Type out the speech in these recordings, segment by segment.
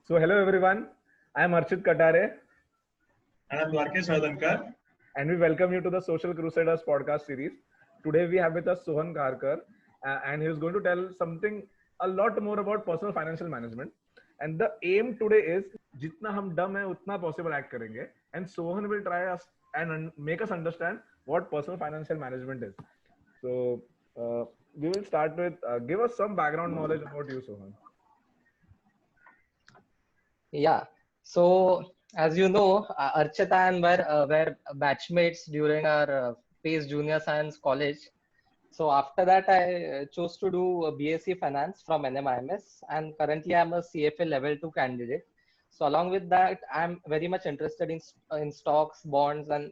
So hello everyone, I am Archit Katare And I'm Dwarkesh Radhankar. and we welcome you to the Social Crusaders podcast series. Today we have with us Sohan Karkar and he is going to tell something a lot more about personal financial management. And the aim today is जितना हम डम है उतना possible act करेंगे and Sohan will try us and make us understand what personal financial management is. So we will start with give us some background knowledge about you, Sohan. Yeah. So as you know, Archita and were batchmates during our PACE Junior Science College. So after that, I chose to do a BSc Finance from NMIMS, and currently I'm a CFA Level 2 candidate. So along with that, I'm very much interested in stocks, bonds, and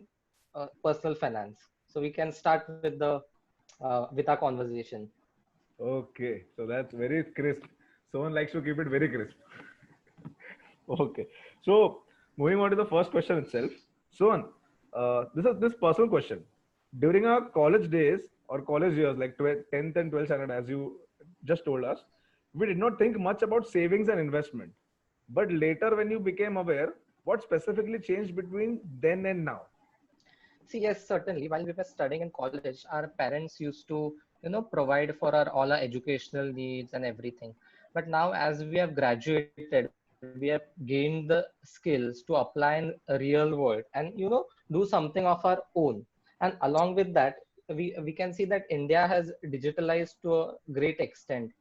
personal finance. So we can start with our conversation. Okay, so that's very crisp. Someone likes to keep it very crisp. Okay, so moving on to the first question itself. Sohan, this personal question. During our college days or college years, like 10th and 12th standard, as you just told us, we did not think much about savings and investment. But later, when you became aware, what specifically changed between then and now? See, yes, certainly. While we were studying in college, our parents used to, provide for our all our educational needs and everything. But now, as we have graduated, we have gained the skills to apply in a real world and, do something of our own. And along with that, we can see that India has digitalized to a great extent.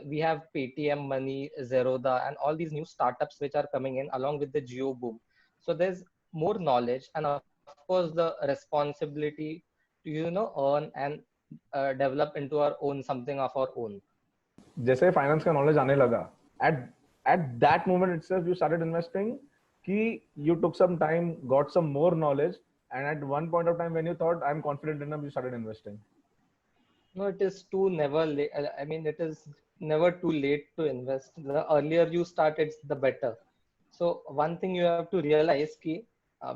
We have Paytm Money, Zerodha, and all these new startups which are coming in along with the Geo boom. So there's more knowledge and of course the responsibility to earn and develop into our own something of our own. जैसे finance का knowledge आने लगा at at that moment itself you started investing कि you took some time got some more knowledge and at one point of time when you thought I'm confident enough you started investing. No, it is too never late. I mean, it is never too late to invest. The earlier you start, it's the better. So one thing you have to realize ki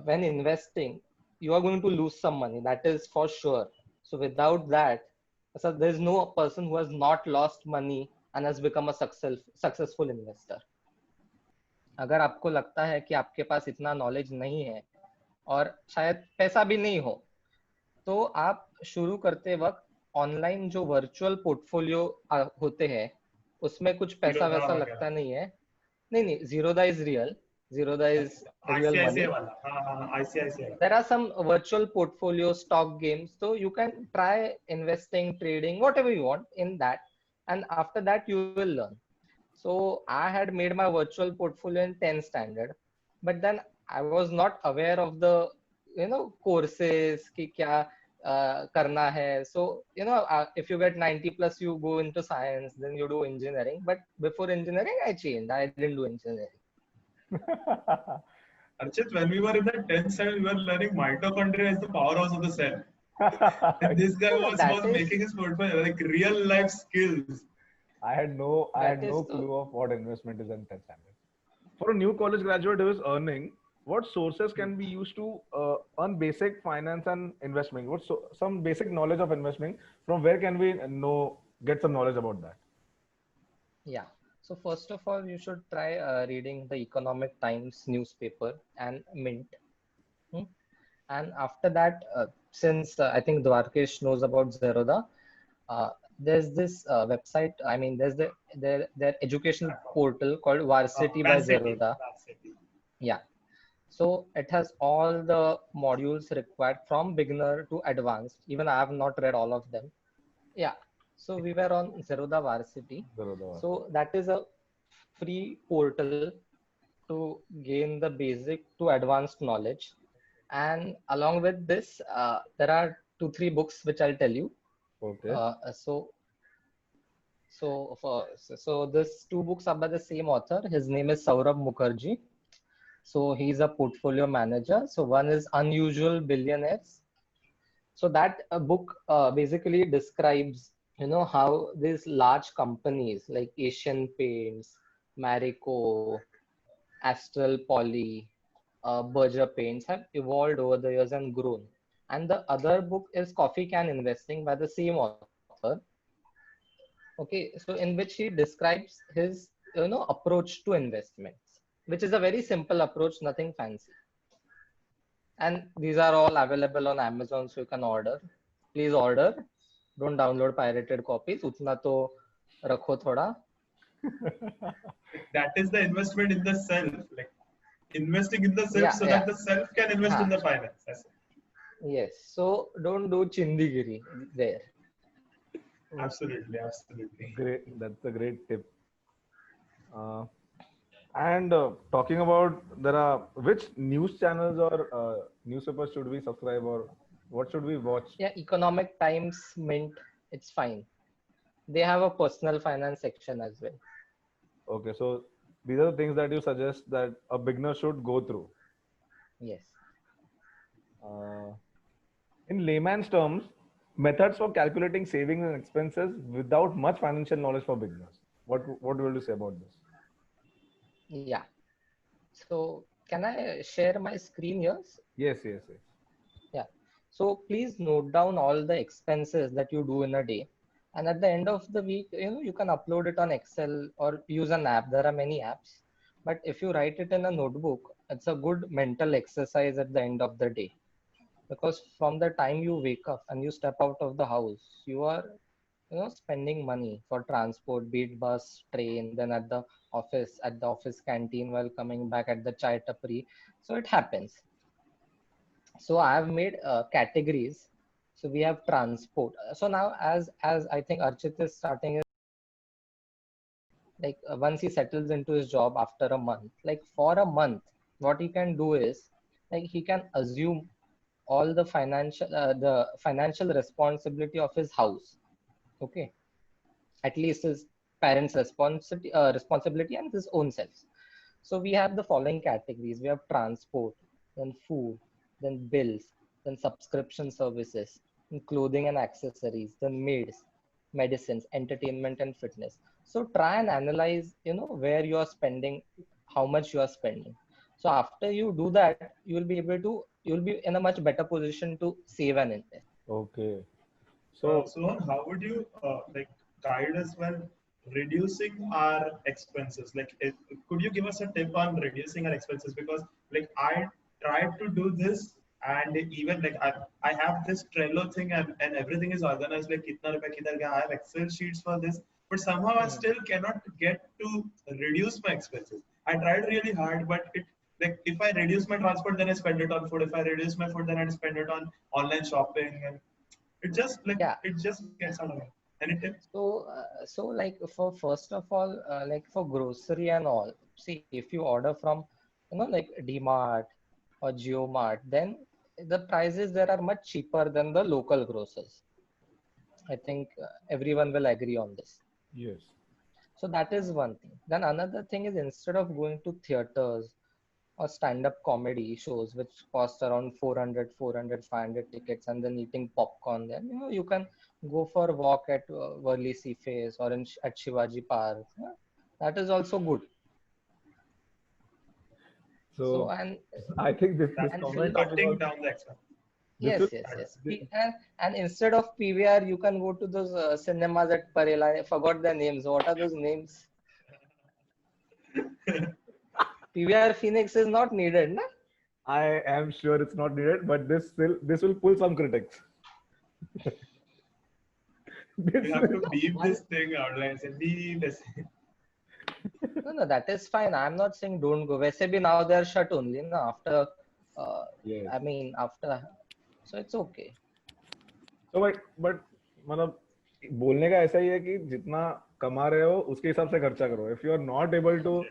when investing, you are going to lose some money. That is for sure. So without that, so there is no person who has not lost money and has become a successful investor. अगर आपको लगता है कि आपके पास इतना knowledge नहीं है और शायद पैसा भी नहीं हो, तो आप शुरू करते वक्त ऑनलाइन जो वर्चुअल पोर्टफोलियो होते हैं उसमें कुछ पैसा वैसा लगता नहीं है. नहीं, Zerodha is real. Zerodha is real money. ICICI. There are some virtual portfolio stock games, so you can try investing, trading, whatever you want in that, and after that you will learn. So I had made my virtual portfolio in 10th standard, but then I was not aware of the courses ki kya karna hai. So if you get 90 plus you go into science, then you do engineering, but before engineering I changed. I didn't do engineering. Archit, when we were in the 10th standard, we were learning mitochondria is the powerhouse of the cell. And this guy was making his portfolio like real life skills. I had no clue of what investment is in 10th standard. For a new college graduate who is earning, what sources can be used to earn basic finance and investment? Some basic knowledge of investing? From where can we get some knowledge about that? Yeah. So first of all, you should try reading the Economic Times newspaper and Mint. And after that, since I think Dwarkesh knows about Zerodha, there's this website. I mean, there's their educational portal called Varsity by Zerodha. Yeah. So it has all the modules required from beginner to advanced. Even I have not read all of them. Yeah. So we were on Zerodha Varsity. So that is a free portal to gain the basic to advanced knowledge. And along with this, there are 2-3 books which I'll tell you. Okay. So this 2 books are by the same author. His name is Saurabh Mukherjee. So he's a portfolio manager. So one is Unusual Billionaires. So that book basically describes, how these large companies like Asian Paints, Marico, Astral Poly, Berger Paints have evolved over the years and grown. And the other book is Coffee Can Investing by the same author. Okay, so in which he describes his approach to investments. which is a very simple approach, nothing fancy. And these are all available on Amazon, so you can order. Please order. Don't download pirated copies. उतना तो रखो थोड़ा. Like, that is the investment in the self, like investing in the self Yeah, so yeah. that the self can invest in Ha. the finance. That's it. Yes. So don't do chindigiri there. Absolutely, absolutely. Great. That's a great tip. Uh, and talking about there are which news channels or newspapers should we subscribe or what should we watch? Yeah, Economic Times, Mint, it's fine. They have a personal finance section as well. Okay, so these are the things that you suggest that a beginner should go through. Yes. Uh, in layman's terms, methods for calculating savings and expenses without much financial knowledge for beginners. What will you say about this? Yeah. So can I share my screen here? Yes, yes, yes. Yeah. So please note down all the expenses that you do in a day. And at the end of the week, you can upload it on Excel or use an app. There are many apps. But if you write it in a notebook, it's a good mental exercise at the end of the day. Because from the time you wake up and you step out of the house, you are spending money for transport, be it bus, train, then at the office canteen while coming back at the chai tapri. So it happens. So I have made categories. So we have transport. So now as I think Archit is starting, like once he settles into his job after a month, like for a month, what he can do is like he can assume all the financial responsibility of his house. Okay, at least his parents' responsibility and his own self. So we have the following categories. We have transport, then food, then bills, then subscription services, then clothing and accessories, then maids, medicines, entertainment and fitness. So try and analyze, where you are spending, how much you are spending. So after you do that, you'll be in a much better position to save and invest. Okay. So So, how would you like guide us when reducing our expenses? Like, could you give us a tip on reducing our expenses? Because like I tried to do this, and even like I have this Trello thing, and everything is organized. Like, kitna rupiya kidhar gaya. I have Excel sheets for this, but somehow I Hmm. still cannot get to reduce my expenses. I tried really hard, but it like if I reduce my transport, then I spend it on food. If I reduce my food, then I spend it on online shopping, and Yeah. it just gets out of hand. Any tips? So like for first of all, like for grocery and all, see if you order from, like DMart or JioMart, then the prices there are much cheaper than the local grocers. I think everyone will agree on this. yes. So that is one thing. Then another thing is instead of going to theaters or stand-up comedy shows which cost around 400, 500 tickets and then eating popcorn, then you can go for a walk at Worli Seaface or at Shivaji Park. Yeah? That is also good. So So I think this That and is comment film. of cutting yours, down the expense. this Yes, will yes, yes. this, And instead of PVR, you can go to those cinemas at Parela. I forgot their names. What are those names? PVR Phoenix is not needed, na? I am sure it's not needed, but this will pull some critics. This We have to will, beep One this thing out, like say beep this. No, that is fine. I'm not saying don't go. वैसे भी now they're shut only ना after yes. I mean after, so it's okay. तो but मतलब बोलने का ऐसा ही है कि जितना कमा रहे हो उसके हिसाब से खर्चा करो. If you are not able to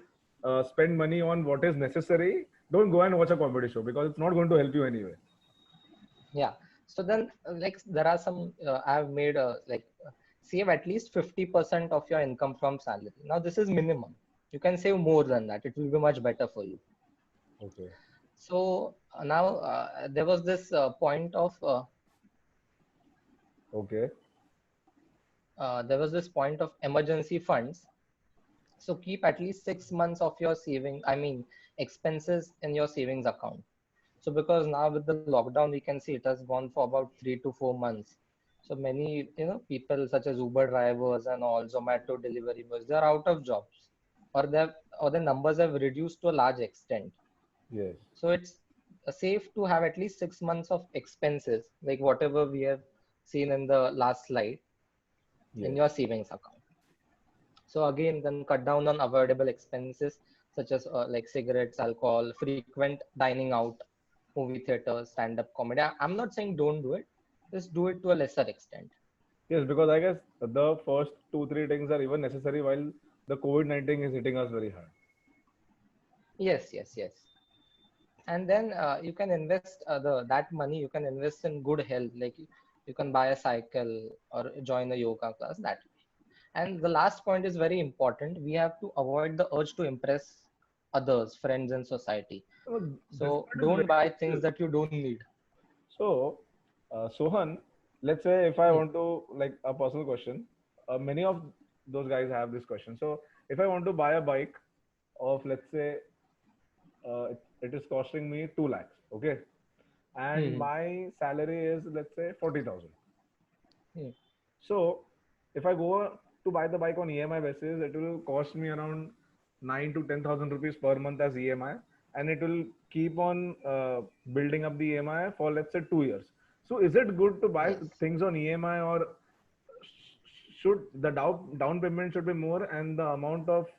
spend money on what is necessary, don't go and watch a comedy show because it's not going to help you anyway. Yeah. So then like there are some I've made like save at least 50% of your income from salary. Now this is minimum. You can save more than that. It will be much better for you. Okay. So now there was this point of Okay. emergency funds. So keep at least 6 months of your expenses in your savings account. So because now with the lockdown, we can see it has gone for about 3 to 4 months. So many, people such as Uber drivers and all Zomato delivery boys, they are out of jobs. or the numbers have reduced to a large extent. Yes. So it's safe to have at least 6 months of expenses, like whatever we have seen in the last slide, in Yes. your savings account. So again, then cut down on avoidable expenses such as like cigarettes, alcohol, frequent dining out, movie theaters, stand-up comedy. I'm not saying don't do it, just do it to a lesser extent. Yes, because I guess the first two, three things are even necessary while the COVID-19 is hitting us very hard. Yes, yes, yes. And then you can invest that money you can invest in good health, like you can buy a cycle or join a yoga class that way. And the last point is very important. We have to avoid the urge to impress others, friends, and society. So this So part is don't very buy crucial. things that you don't need. So, Sohan, let's say if I Hmm. want to, like a personal question, many of those guys have this question. So, if I want to buy a bike of, let's say, it is costing me 2 lakhs, okay, and Hmm. my salary is, let's say, 40,000. Hmm. So, if I go to buy the bike on EMI basis, it will cost me around 9 to 10,000 rupees per month as EMI, and it will keep on building up the EMI for, let's say, 2 years. So, is it good to buy Yes. things on EMI, or should the down payment should be more and the amount of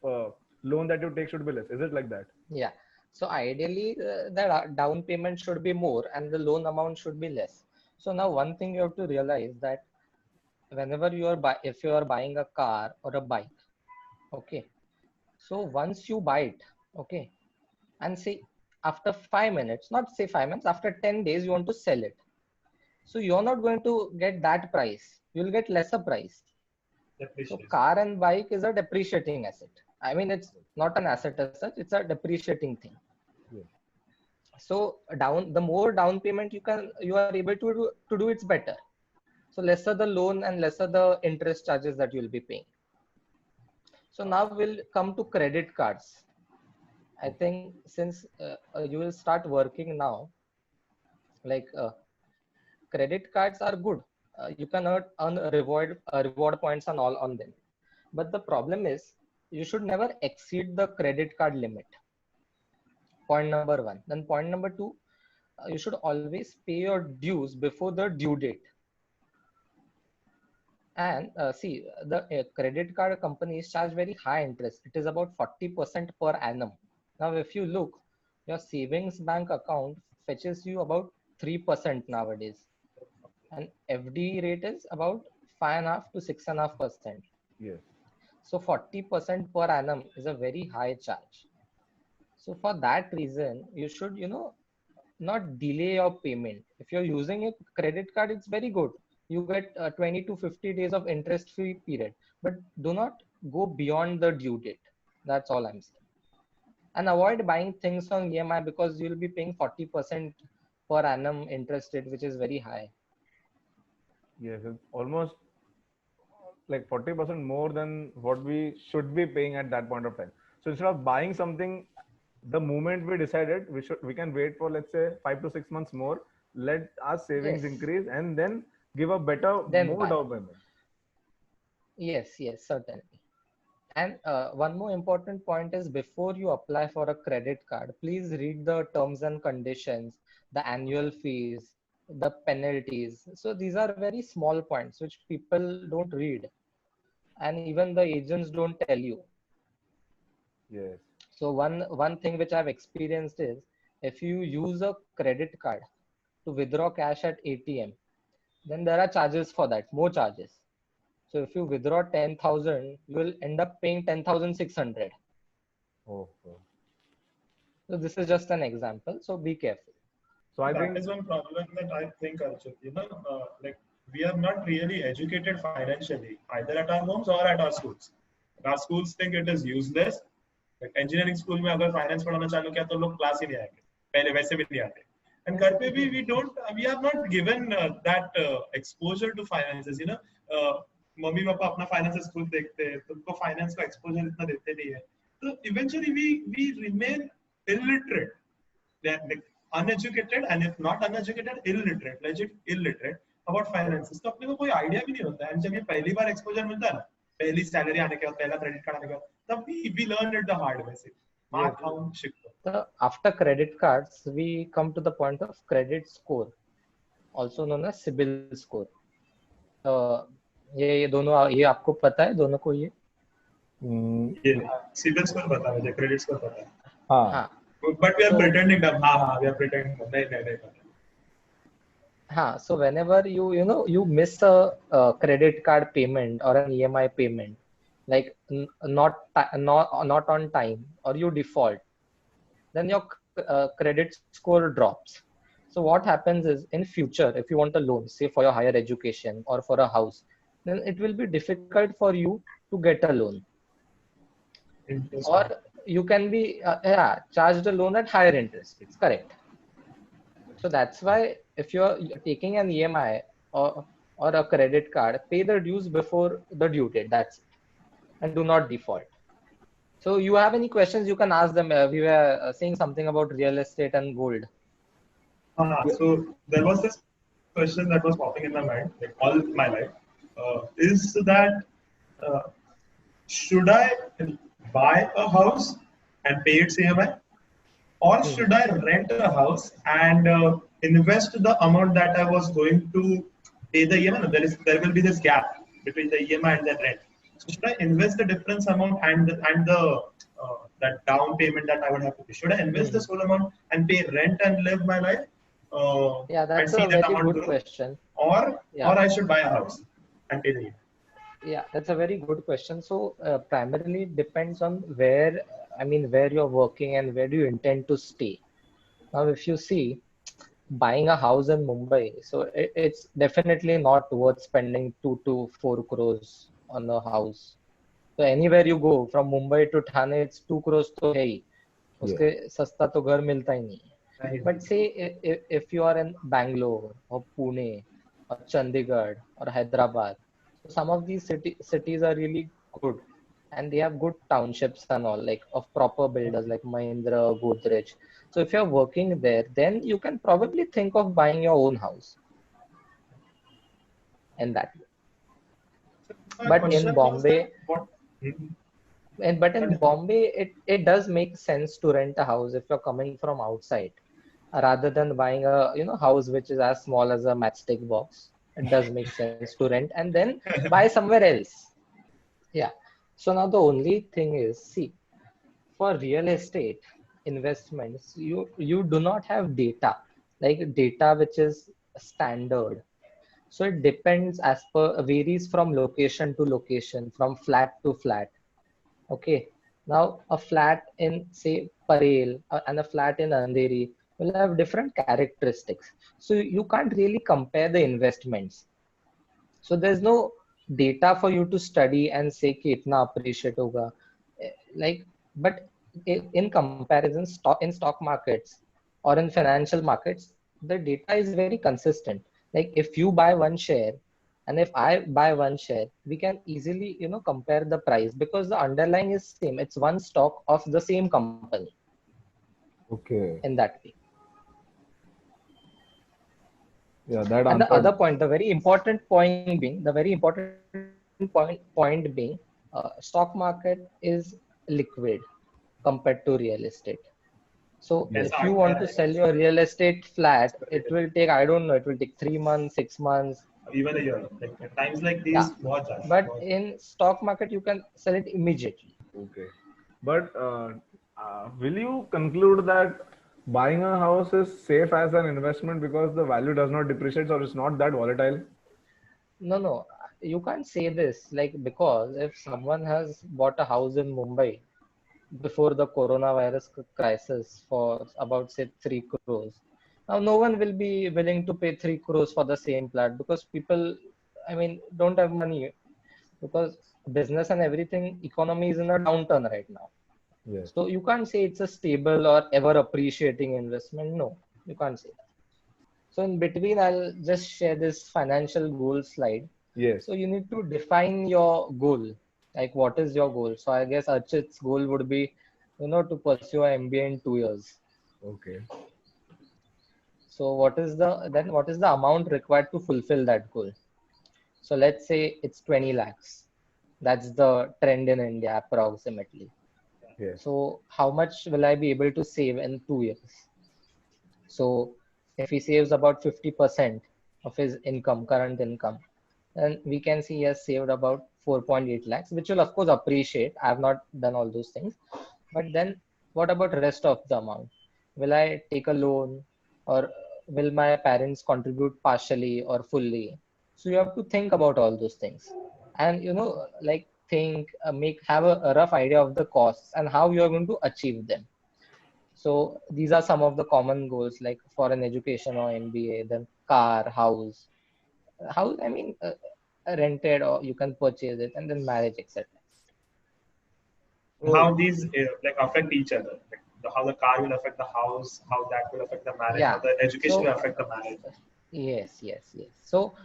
loan that you take should be less? Is it like that? Yeah. So ideally, the down payment should be more and the loan amount should be less. So now one thing you have to realize that whenever if you are buying a car or a bike, okay. So once you buy it, okay, and say after 5 minutes, not say 5 minutes, after 10 days you want to sell it. So you're not going to get that price. You'll get lesser price. So Depreciation. car and bike is a depreciating asset. I mean, it's not an asset as such, it's a depreciating thing. Yes. So the more down payment you are able to do, it's better. So lesser the loan and lesser the interest charges that you'll be paying. So now we'll come to credit cards. I think since you will start working now, like credit cards are good. You can earn reward points and all on them. But the problem is you should never exceed the credit card limit. Point number one. Then point number two, you should always pay your dues before the due date. And see, the credit card companies charge very high interest. It is about 40% per annum. Now, if you look, your savings bank account fetches you about 3% nowadays, and FD rate is about 5.5 to 6.5%. Yes. So 40% per annum is a very high charge. So for that reason, you should, not delay your payment. If you're using a credit card, it's very good. You get 20 to 50 days of interest-free period, but do not go beyond the due date. That's all I'm saying. And avoid buying things on EMI because you'll be paying 40% per annum interest rate, which is very high. Yes, it's almost like 40% more than what we should be paying at that point of time. So instead of buying something the moment we decided, we can wait for, let's say, 5 to 6 months more, let our savings Yes, increase, and then give a better, then more buy. down payment. Yes, yes, certainly. And one more important point is before you apply for a credit card, please read the terms and conditions, the annual fees, the penalties. So these are very small points which people don't read, and even the agents don't tell you. Yes. So one thing which I've experienced is if you use a credit card to withdraw cash at ATM, then there are charges for that, more charges. So if you withdraw 10,000, you will end up paying 10,600. Oh, oh. So this is just an example. So be careful. So I That think, is one problem that I think, Arjun, like we are not really educated financially, either at our homes or at our schools. Our schools think it is useless. Like engineering school में अगर finance पढ़ाना चालू किया तो लोग class ही नहीं आएंगे. पहले वैसे भी नहीं आते. And घर पे भी we are not given that exposure to finances. Mummy papa अपना finances खुद देखते हैं, तुमको finance का exposure इतना देते नहीं है. So eventually we remain illiterate. Like uneducated, and if not uneducated, illiterate, legit illiterate about finances. तो अपने को कोई आइडिया भी नहीं होता है. जब ये पहली बार एक्सपोजर मिलता है ना, पहली सैलरी आने के बाद, पहला क्रेडिट कार्ड आने के बाद, तब we learned it the hard way. Mark हम शिकतो. After credit cards, we come to the point of credit score, also known as CIBIL score. ये दोनों, ये आपको पता है दोनों को ये? ये सिबिल स्कोर पता है मुझे, क्रेडिट स्कोर पता है. हाँ. But we are pretending that we are pretending. नहीं. हाँ, so whenever you miss a credit card payment or an EMI payment, like not on time, or you default, then your credit score drops. So what happens is, in future, if you want a loan, say for your higher education or for a house, then it will be difficult for you to get a loan. Or you can be charged a loan at higher interest rates. Correct. So that's why if you're taking an EMI or a credit card, pay the dues before the due date. That's it. And do not default. So you have any questions, you can ask them. We were saying something about real estate and gold. So there was this question that was popping in my mind like all my life. Is that should I buy a house and pay its EMI? Or should I rent a house and invest the amount that I was going to pay the EMI? There will be this gap between the EMI and the rent. So should I invest the difference amount and the that down payment that I would have to pay? Should I invest this whole amount and pay rent and live my life? That's a very good question. Or I should buy a house and pay the EMI. Yeah, that's a very good question. So primarily it depends on where you're working and where do you intend to stay. Now, if you see buying a house in Mumbai, so it's definitely not worth spending 2 to 4 crores on a house. So anywhere you go from Mumbai to Thane, it's 2 crores to hai. Uske sasta to ghar milta hi nahi. But say if you are in Bangalore or Pune or Chandigarh or Hyderabad, some of these cities are really good, and they have good townships and all, like of proper builders like Mahindra, Godrej. So if you're working there, then you can probably think of buying your own house. And that. But in Bombay, it does make sense to rent a house if you're coming from outside, rather than buying a house which is as small as a matchstick box. It does make sense to rent and then buy somewhere else. Yeah. So now the only thing is, see, for real estate investments, you do not have data, like data which is standard. So it depends varies from location to location, from flat to flat. Okay. Now a flat in say Parel and a flat in Andheri will have different characteristics. So you can't really compare the investments. So there's no data for you to study and say कि इतना appreciate होगा. But in comparison, in stock markets or in financial markets, the data is very consistent. Like if you buy one share and if I buy one share, we can easily compare the price because the underlying is same. It's one stock of the same company. Okay. In that way. Yeah, that and the other point, the very important point being, stock market is liquid compared to real estate. So if you want to sell your real estate flat, it will take, I don't know, it will take 3 months, 6 months. Even a year. Like times like these, but in stock market, you can sell it immediately. Okay. But will you conclude that buying a house is safe as an investment because the value does not depreciate or it's not that volatile? No, you can't say this, because if someone has bought a house in Mumbai before the coronavirus crisis for about say 3 crores, now no one will be willing to pay 3 crores for the same flat because people, don't have money, because business and everything, economy is in a downturn right now. Yes. So you can't say it's a stable or ever appreciating investment. No, you can't say that. So in between, I'll just share this financial goal slide. Yes. So you need to define your goal. Like what is your goal? So I guess Archit's goal would be, to pursue an MBA in 2 years. Okay. So what is the amount required to fulfill that goal? So let's say it's 20 lakhs. That's the trend in India approximately. Yes. So how much will I be able to save in 2 years? So if he saves about 50% of his income, current income, then we can see he has saved about 4.8 lakhs, which will of course appreciate. I have not done all those things. But then what about the rest of the amount? Will I take a loan, or will my parents contribute partially or fully? So you have to think about all those things. And like think, have a rough idea of the costs and how you are going to achieve them. So these are some of the common goals, like for an education or MBA, then car, house, I mean, rented, or you can purchase it, and then marriage, etc. How So these like affect each other, like how the car will affect the house, how that will affect the marriage, how Yeah. the education So will affect the marriage. yes, yes, yes. So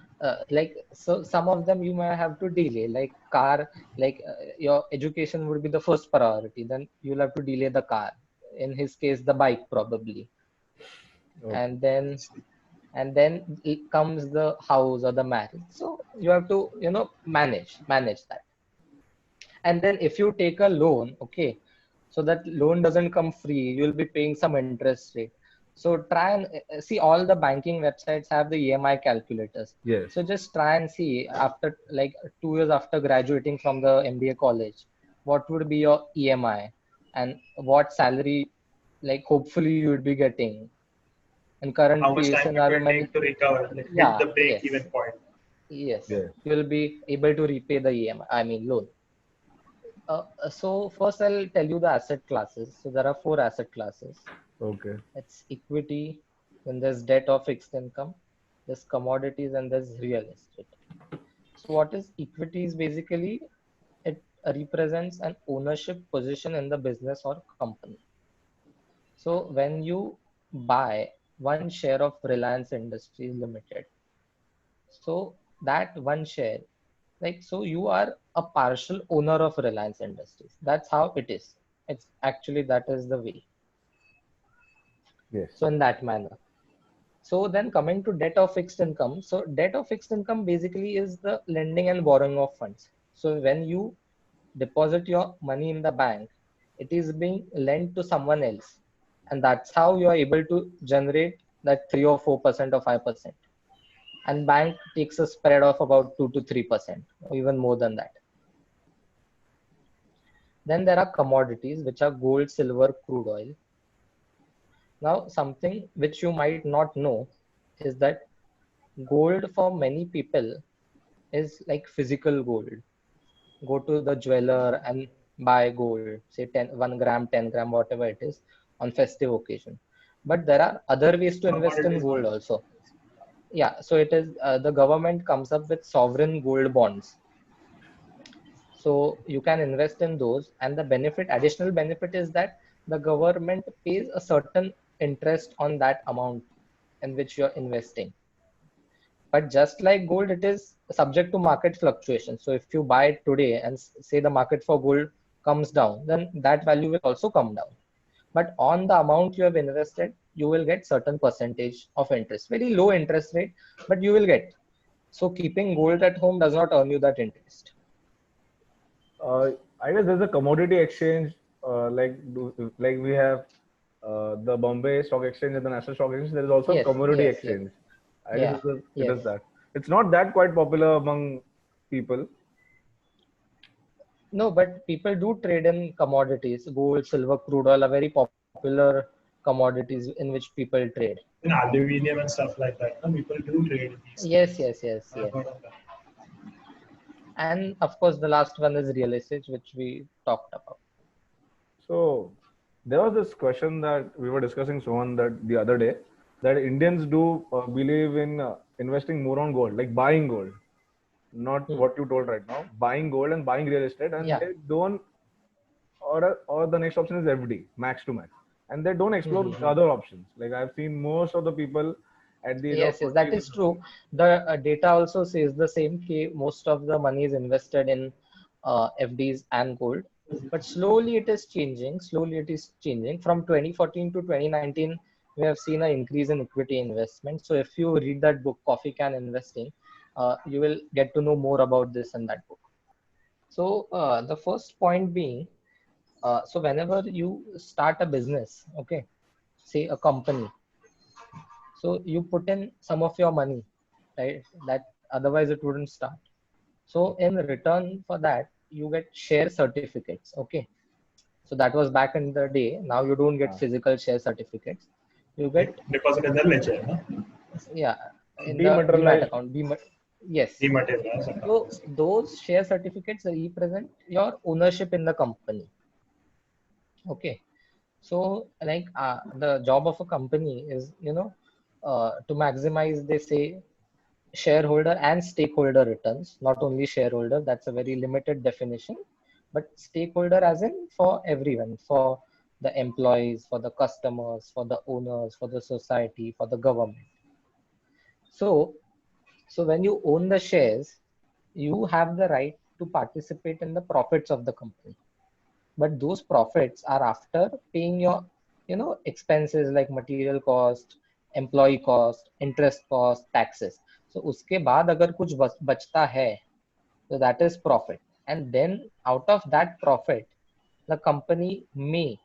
so some of them you may have to delay, like car, like your education would be the first priority. Then you'll have to delay the car. In his case, the bike probably, okay. and then it comes the house or the marriage. So you have to manage that. And then if you take a loan, okay, so that loan doesn't come free, you'll be paying some interest rate. So try and see, all the banking websites have the EMI calculators. Yes. So just try and see, after like 2 years after graduating from the MBA college, what would be your EMI, and what salary, like hopefully you would be getting in How current much time it scenario. will take to recover, like hit Yeah, the break yes, even point. yes, Yes. you'll be able to repay the EMI, I mean loan. So first I'll tell you the asset classes. So there are four asset classes. Okay. It's equity, then there's debt or fixed income, there's commodities, and there's real estate. So what is equity is basically, it represents an ownership position in the business or company. So when you buy one share of Reliance Industries Limited, so that one share, like, so you are a partial owner of Reliance Industries. That's how it is. It's actually, that is the way. Yes. So in that manner. So then coming to debt or fixed income. So debt or fixed income basically is the lending and borrowing of funds. So when you deposit your money in the bank, it is being lent to someone else. And that's how you are able to generate that 3 or 4% or 5%. And bank takes a spread of about 2 to 3%, or even more than that. Then there are commodities, which are gold, silver, crude oil. Now, something which you might not know is that gold for many people is like physical gold. Go to the jeweler and buy gold, say 1 gram, 10 gram, whatever it is, on festive occasion. But there are other ways to invest in Commodities gold also. also. Yeah, so it is, the government comes up with sovereign gold bonds. So you can invest in those, and the additional benefit is that the government pays a certain interest on that amount in which you're investing. But just like gold, it is subject to market fluctuation. So if you buy it today and say the market for gold comes down, then that value will also come down. But on the amount you have invested, you will get certain percentage of interest, very low interest rate, but you will get. So keeping gold at home does not earn you that interest. Uh, I guess there's a commodity exchange, like we have the Bombay Stock Exchange and the National Stock Exchange. There is also a Yes, commodity yes, yes. exchange. I guess Yeah, it yes. is that. It's not that quite popular among people. No, but people do trade in commodities. Gold, silver, crude oil are very popular commodities in which people trade. In aluminum and stuff like that, and people do trade in these Yes, things. yes, yes, I've yes. heard of that. And of course, the last one is real estate, which we talked about. So there was this question that we were discussing, Sohan, that the other day, that Indians do believe in investing more on gold, like buying gold, not Hmm. what you told right now, buying gold and buying real estate, and Yeah. they don't, or the next option is FD, max to max, and they don't Hmm, explore hmm, hmm. other options. Like I've seen most of the people at the age of Yes, yes, that 40. is true. The data also says the same. Most of the money is invested in FDs and gold, but slowly it is changing. Slowly it is changing. From 2014 to 2019, we have seen an increase in equity investment. So if you read that book, Coffee Can Investing, you will get to know more about this in that book. So the first point being, so whenever you start a business, okay, say a company, so you put in some of your money, right? That otherwise it wouldn't start. So in return for that, you get share certificates, okay? So that was back in the day. Now you don't get Ah. physical share certificates. You Like get, deposit in the ledger, no? yeah, in the demat Dematerialized. account. Yes. Dematerialized So account. those share certificates represent your ownership in the company. Okay. So like the job of a company is, to maximize, they say, shareholder and stakeholder returns, not only shareholder, that's a very limited definition, but stakeholder as in for everyone, for the employees, for the customers, for the owners, for the society, for the government. So, so when you own the shares, you have the right to participate in the profits of the company. But those profits are after paying your, expenses like material cost, employee cost, interest cost, taxes. So उसके बाद अगर कुछ बचता है, so that is profit. And then out of that profit, the company may,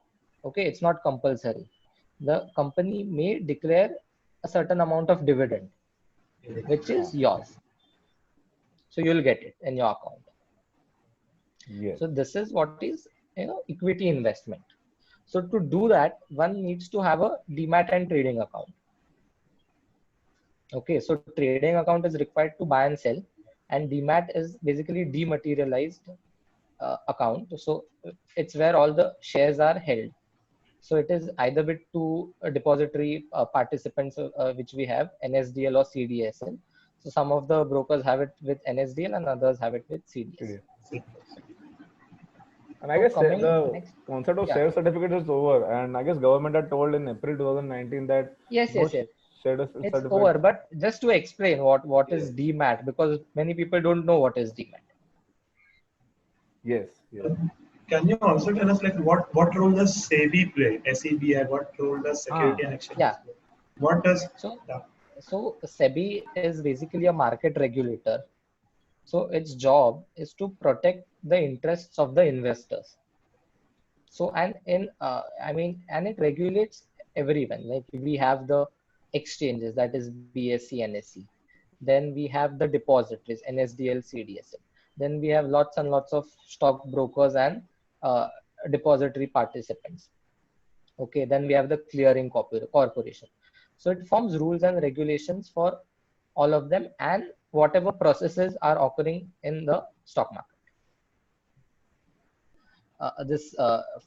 okay, it's not compulsory. The company may declare a certain amount of dividend, which Ah. is yours. So you'll get it in your account. Yes. So this is what is, equity investment. So to do that, one needs to have a demat and trading account. Okay, so trading account is required to buy and sell, and demat is basically dematerialized account. So it's where all the shares are held. So it is either with two depository participants, which we have NSDL or CDSL. So some of the brokers have it with NSDL and others have it with CDSL. And I So guess coming the next, concept of yeah, share certificate is over. And I guess government had told in April 2019 that yes, no yes, yes. share It's certificate. over. But just to explain what Yes. is DMAT, because many people don't know what is DMAT. Yes. Yes. Can you also tell us like what role does SEBI play? SEBI, what role does Ah. Security and Exchange Yeah. play? What does So that? so SEBI is basically a market regulator. So its job is to protect the interests of the investors. So and it regulates everyone. Like we have the exchanges, that is BSE, NSE. Then we have the depositories, NSDL, CDSL. Then we have lots and lots of stock brokers and uh, depository participants. Okay, then we have the clearing corporation. So it forms rules and regulations for all of them and whatever processes are occurring in the stock market. This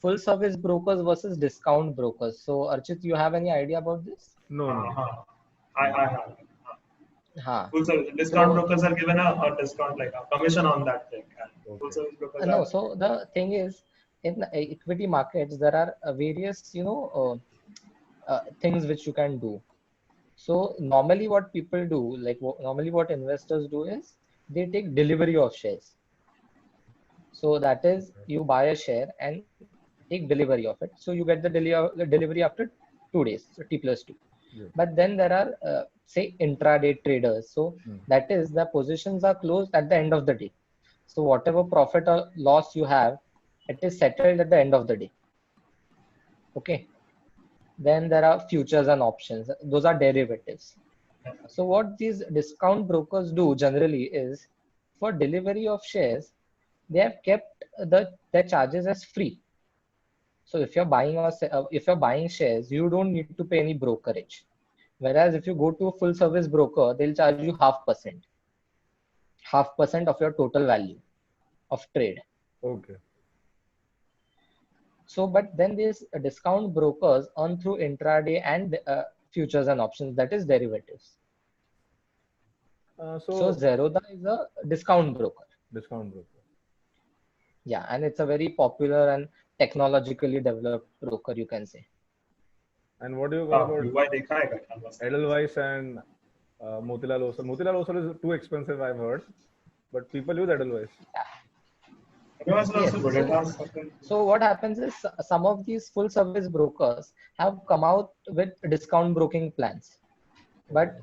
full service brokers versus discount brokers. So Archit, you have any idea about this? No. No. I have. Ha. Full service discount So brokers are given a discount like a commission on that thing, and full Okay. service brokers no. are So the thing is, in equity markets, there are various things which you can do. So normally, what people do, like normally what investors do is they take delivery of shares. So that is you buy a share and take delivery of it. So you get the delivery after 2 days, so T+2. Yes. But then there are say intraday traders. So Hmm. that is the positions are closed at the end of the day. So whatever profit or loss you have, it is settled at the end of the day. Okay. Then there are futures and options. Those are derivatives. So what these discount brokers do generally is for delivery of shares, they have kept their charges as free. So if you're buying shares, you don't need to pay any brokerage. Whereas if you go to a full service broker, they'll charge you 0.5% of your total value of trade. Okay. So, but then these discount brokers earn through intraday and futures and options, that is derivatives. So So Zerodha is a discount broker. discount broker. Yeah, and it's a very popular and technologically developed broker, you can say. And what do you call about UI देखा है क्या canvas? Edelweiss and Motilal Oswal? Motilal Oswal is too expensive, I've heard, but people use Edelweiss. Otherwise, Yes. also good. It has certain. So what happens is some of these full service brokers have come out with discount broking plans, but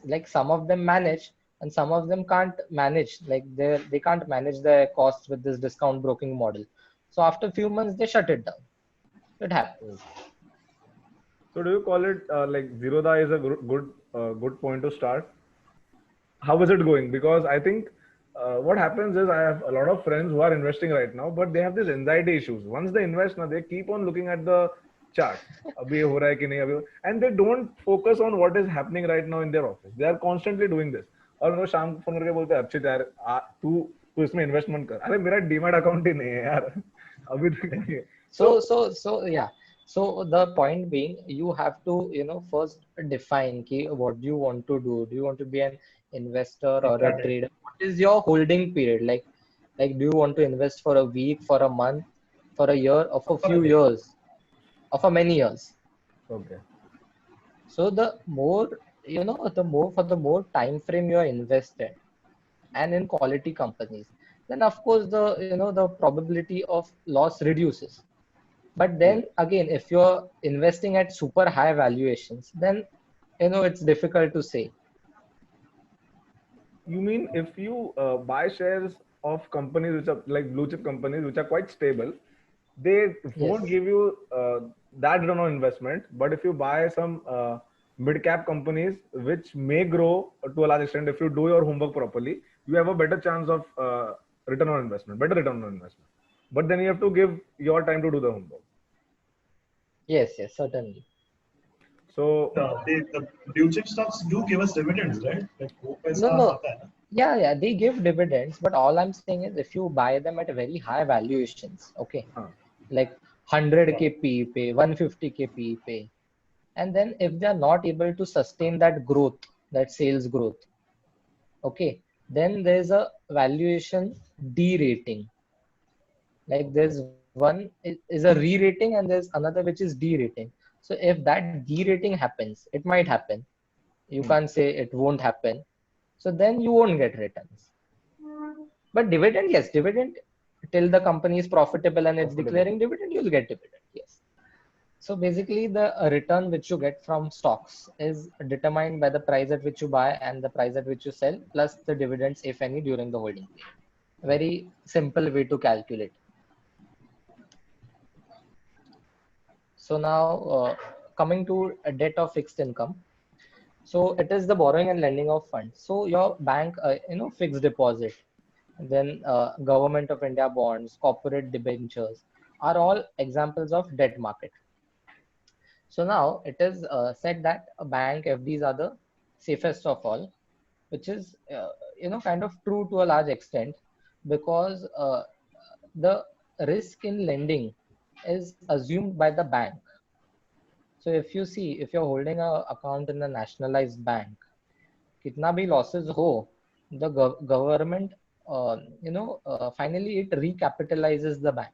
like some of them manage and some of them can't manage, like they can't manage their costs with this discount broking model. So after a few months, they shut it down. It happens. So do you call it like Zerodha is a good point to start? How is it going? Because I think what happens is I have a lot of friends who are investing right now, but they have these anxiety issues. Once they invest, now they keep on looking at the charts. अभी ये हो रहा है कि नहीं अभी, and they don't focus on what is happening right now in their office. They are constantly doing this. और उनको शाम को फोन करके बोलते हैं अच्छे यार तू तू इसमें इन्वेस्टमेंट कर. अरे मेरा डीमैट अकाउंट ही नहीं है यार अभी तक नहीं है. So yeah. So the point being, you have to, first define ki what do you want to do. Do you want to be an investor or a Exactly. trader? What is your holding period? Like do you want to invest for a week, for a month, for a year, or for a few years, or for many years? Okay. So the more, for the more time frame you are invested and in quality companies, then of course the probability of loss reduces. But then again, if you're investing at super high valuations, then it's difficult to say. You mean if you buy shares of companies which are like blue chip companies which are quite stable, they won't Yes. give you that return on investment. But if you buy some mid cap companies which may grow to a large extent, if you do your homework properly, you have a better chance of return on investment, better return on investment. But then you have to give your time to do the homework. Yes, certainly. So The blue chip stocks do give us dividends, right? Like वो पैसा No, आता है ना? yeah, they give dividends, but all I'm saying is if you buy them at very high valuations, okay, like 100K PE, 150K PE, and then if they are not able to sustain that growth, that sales growth, okay, then there's a valuation de-rating. Like there's one is a re-rating and there's another which is de-rating. So if that de-rating happens, it might happen. You can't say it won't happen. So then you won't get returns. But dividend, yes, dividend till the company is profitable and it's declaring dividend, you'll get dividend. Yes. So basically, the return which you get from stocks is determined by the price at which you buy and the price at which you sell, plus the dividends, if any, during the holding period. Very simple way to calculate. So now, coming to a debt or fixed income. So it is the borrowing and lending of funds. So your bank, fixed deposit, then government of India bonds, corporate debentures are all examples of debt market. So now it is said that a bank FDs are the safest of all, which is kind of true to a large extent, because the risk in lending is assumed by the bank. So if you see, if you're holding a account in a nationalized bank, kitna bhi losses ho, the government, finally it recapitalizes the bank.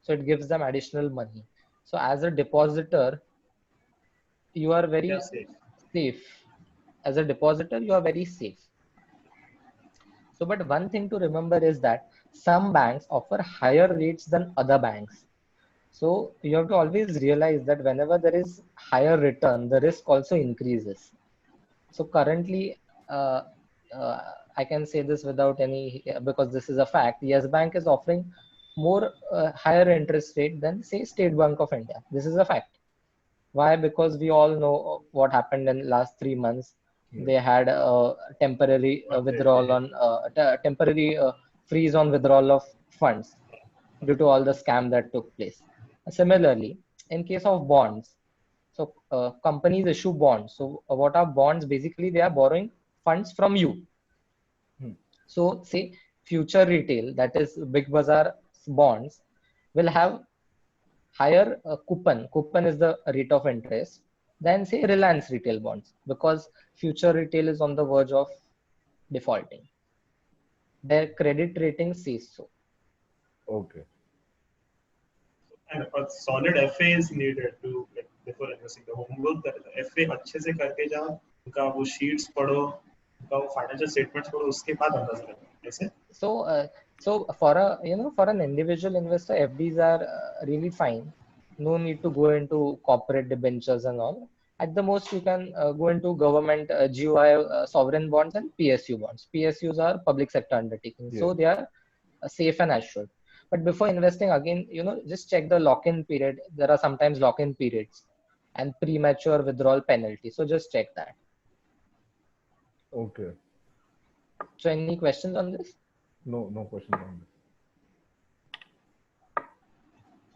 So it gives them additional money. So as a depositor, you are very safe. As a depositor, you are very safe. So, but one thing to remember is that some banks offer higher rates than other banks. So you have to always realize that whenever there is higher return, the risk also increases. So currently, I can say this without any, because this is a fact. Yes Bank is offering more higher interest rate than say State Bank of India. This is a fact. Why? Because we all know what happened in last 3 months. They had a temporary withdrawal on temporary freeze on withdrawal of funds due to all the scam that took place. Similarly, in case of bonds, so companies issue bonds. So what are bonds? Basically, they are borrowing funds from you. So say Future Retail, that is Big Bazaar bonds, will have higher coupon. Coupon is the rate of interest than say Reliance Retail bonds, because Future Retail is on the verge of defaulting. Their credit rating says so. Okay. And a solid FA is needed to like before investing. The homework that FA अच्छे से करके जाओ, उनका वो sheets पढ़ो, उनका वो financial statements पढ़ो, उसके बाद अंदाजा लगाओ. ऐसे? So for for an individual investor, FDs are really fine. No need to go into corporate debentures and all. At the most, you can go into government GOI sovereign bonds and PSU bonds. PSUs are public sector undertakings, Yes. so they are safe and assured. But before investing, again, just check the lock-in period. There are sometimes lock-in periods and premature withdrawal penalty. So just check that. Okay. So any questions on this? No questions on this.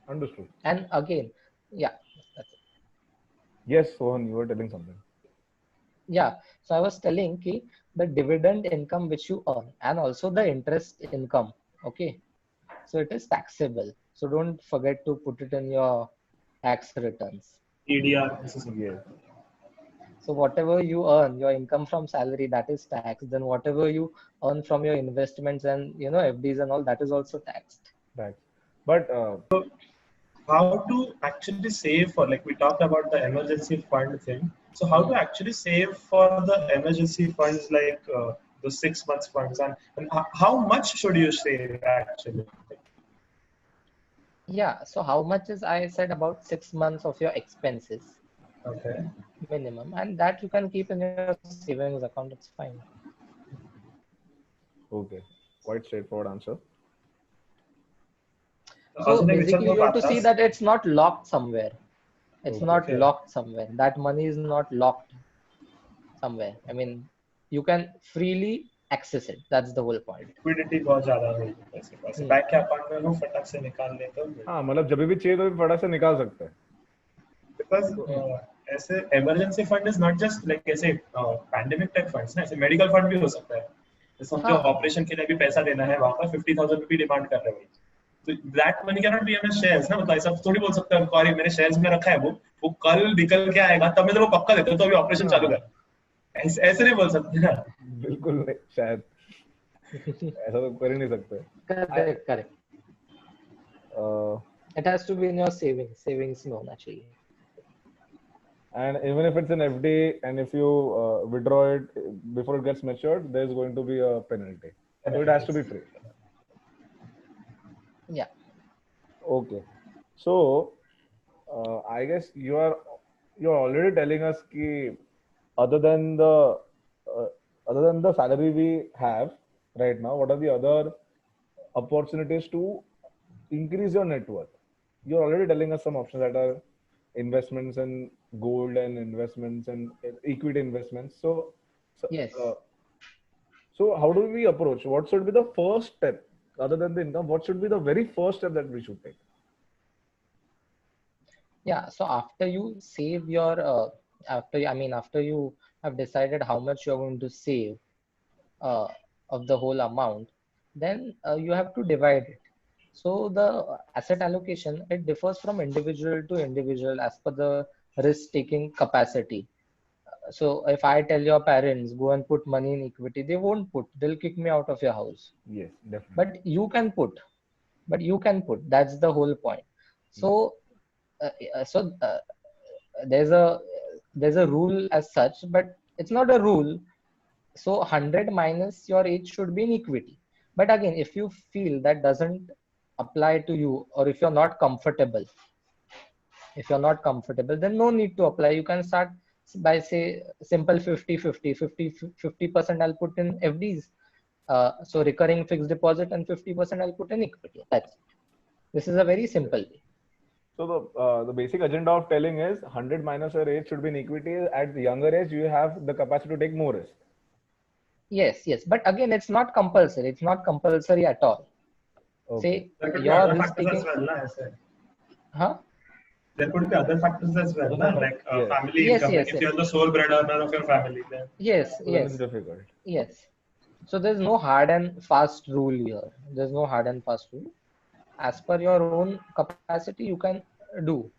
Understood. And again, yeah, that's it. Yes, Sohan, you were telling something. Yeah. So I was telling ki the dividend income which you earn and also the interest income. Okay. So it is taxable. So don't forget to put it in your tax returns. EDR. This is Yes. So whatever you earn, your income from salary, that is taxed. Then whatever you earn from your investments and FDs and all, that is also taxed. Thanks. But how to actually save for, like we talked about the emergency fund thing. So how to actually save for the emergency funds, like the 6 months funds, and how much should you save actually? Yeah. So how much is, I said, about 6 months of your expenses Okay. minimum, and that you can keep in your savings account. It's fine. okay, quite straightforward answer. So अजून एक basically, विचारतो you have to see आताच. that it's not locked somewhere. It's Okay. not Okay. locked somewhere. That money is not locked somewhere. I mean, you can freely access it. That's the whole point. Liquidity बहुत ज्यादा है पैसे पास, bank के account में हूँ, फटाक से निकाल लेता हूँ. हाँ, मतलब जब भी चाहिए तो भी फटाक से निकाल सकते हैं. बिकॉज ऐसे emergency fund is not just like ऐसे पैंडेमिक टाइप फंड्स ना, ऐसे मेडिकल फंड भी हो सकता है. जैसे समझो हाँ. ऑपरेशन के लिए भी पैसा देना है, वहां पर 50,000 रुपये डिमांड कर रहे हो, तो that money can not be in shares ना. मतलब ऐसा थोड़ी बोल सकते हैं अरे मैंने शेयर्स में रखा है, वो कल निकल के आएगा तब मैं तेरे को पक्का देता हूं, तो अभी ऑपरेशन चालू कर. ऐसे नहीं बोल सकते ना. बिल्कुल नहीं, शायद ऐसा तो कर ही नहीं सकते. Correct. It has to be in your savings में होना चाहिए. And even if it's an FD and if you withdraw it before it gets matured, there's going to be a penalty. So it has to be free. Yeah. Okay. So I guess you're already telling us कि other than the salary we have right now, what are the other opportunities to increase your net worth? You're already telling us some options that are investments in gold and investments and equity investments. So Yes. So how do we approach? What should be the first step other than the income? What should be the very first step that we should take? Yeah. So after you save your after you have decided how much you're going to save of the whole amount, then you have to divide it. So the asset allocation, it differs from individual to individual as per the risk taking capacity. So if I tell your parents go and put money in equity, they won't put. They'll kick me out of your house. Yes, definitely. But you can put. That's the whole point. So there's a rule as such, but it's not a rule. So 100 minus your age should be in equity. But again, if you feel that doesn't apply to you, or if you're not comfortable, then no need to apply. You can start by say simple 50% I'll put in FDs. So recurring fixed deposit, and 50% I'll put in equity. That's it. This is a very simple way. So the basic agenda of telling is 100 minus your age should be in equity. At the younger age, you have the capacity to take more risk. Yes. But again, it's not compulsory. It's not compulsory at all. Okay. Say your risk taking. Huh? There could be other factors as well, like Yes. family Yes, income. yes, If yes. you're the sole breadwinner of your family, then Yes. So then it's difficult. Yes. So there's no hard and fast rule here. There's no hard and fast rule. As per your own capacity, you can do.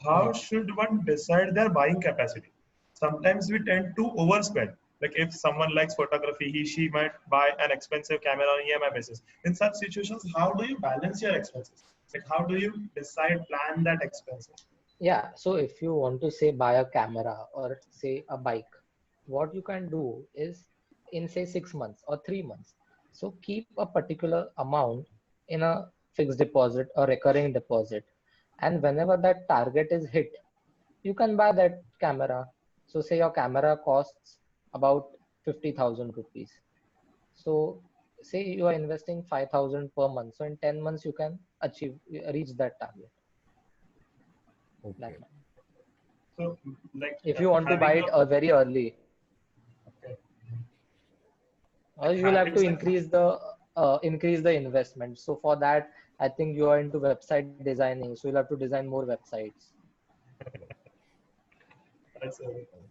how should one decide their buying capacity? Sometimes we tend to overspend. Like if someone likes photography, she might buy an expensive camera on EMI basis. In such situations, how do you balance your expenses? Like how do you plan that expenses? Yeah. So if you want to say buy a camera or say a bike, what you can do is in say 6 months or 3 months. So keep a particular amount in a fixed deposit or recurring deposit. And whenever that target is hit, you can buy that camera. So say your camera costs about 50,000 rupees. So say you are investing 5,000 per month. So in 10 months, you can reach that target. Okay. So, like, If you want to buy having it a very early, okay, or like you will have having to such increase the investment. So for that, I think you are into website designing. So you'll have to design more websites. that's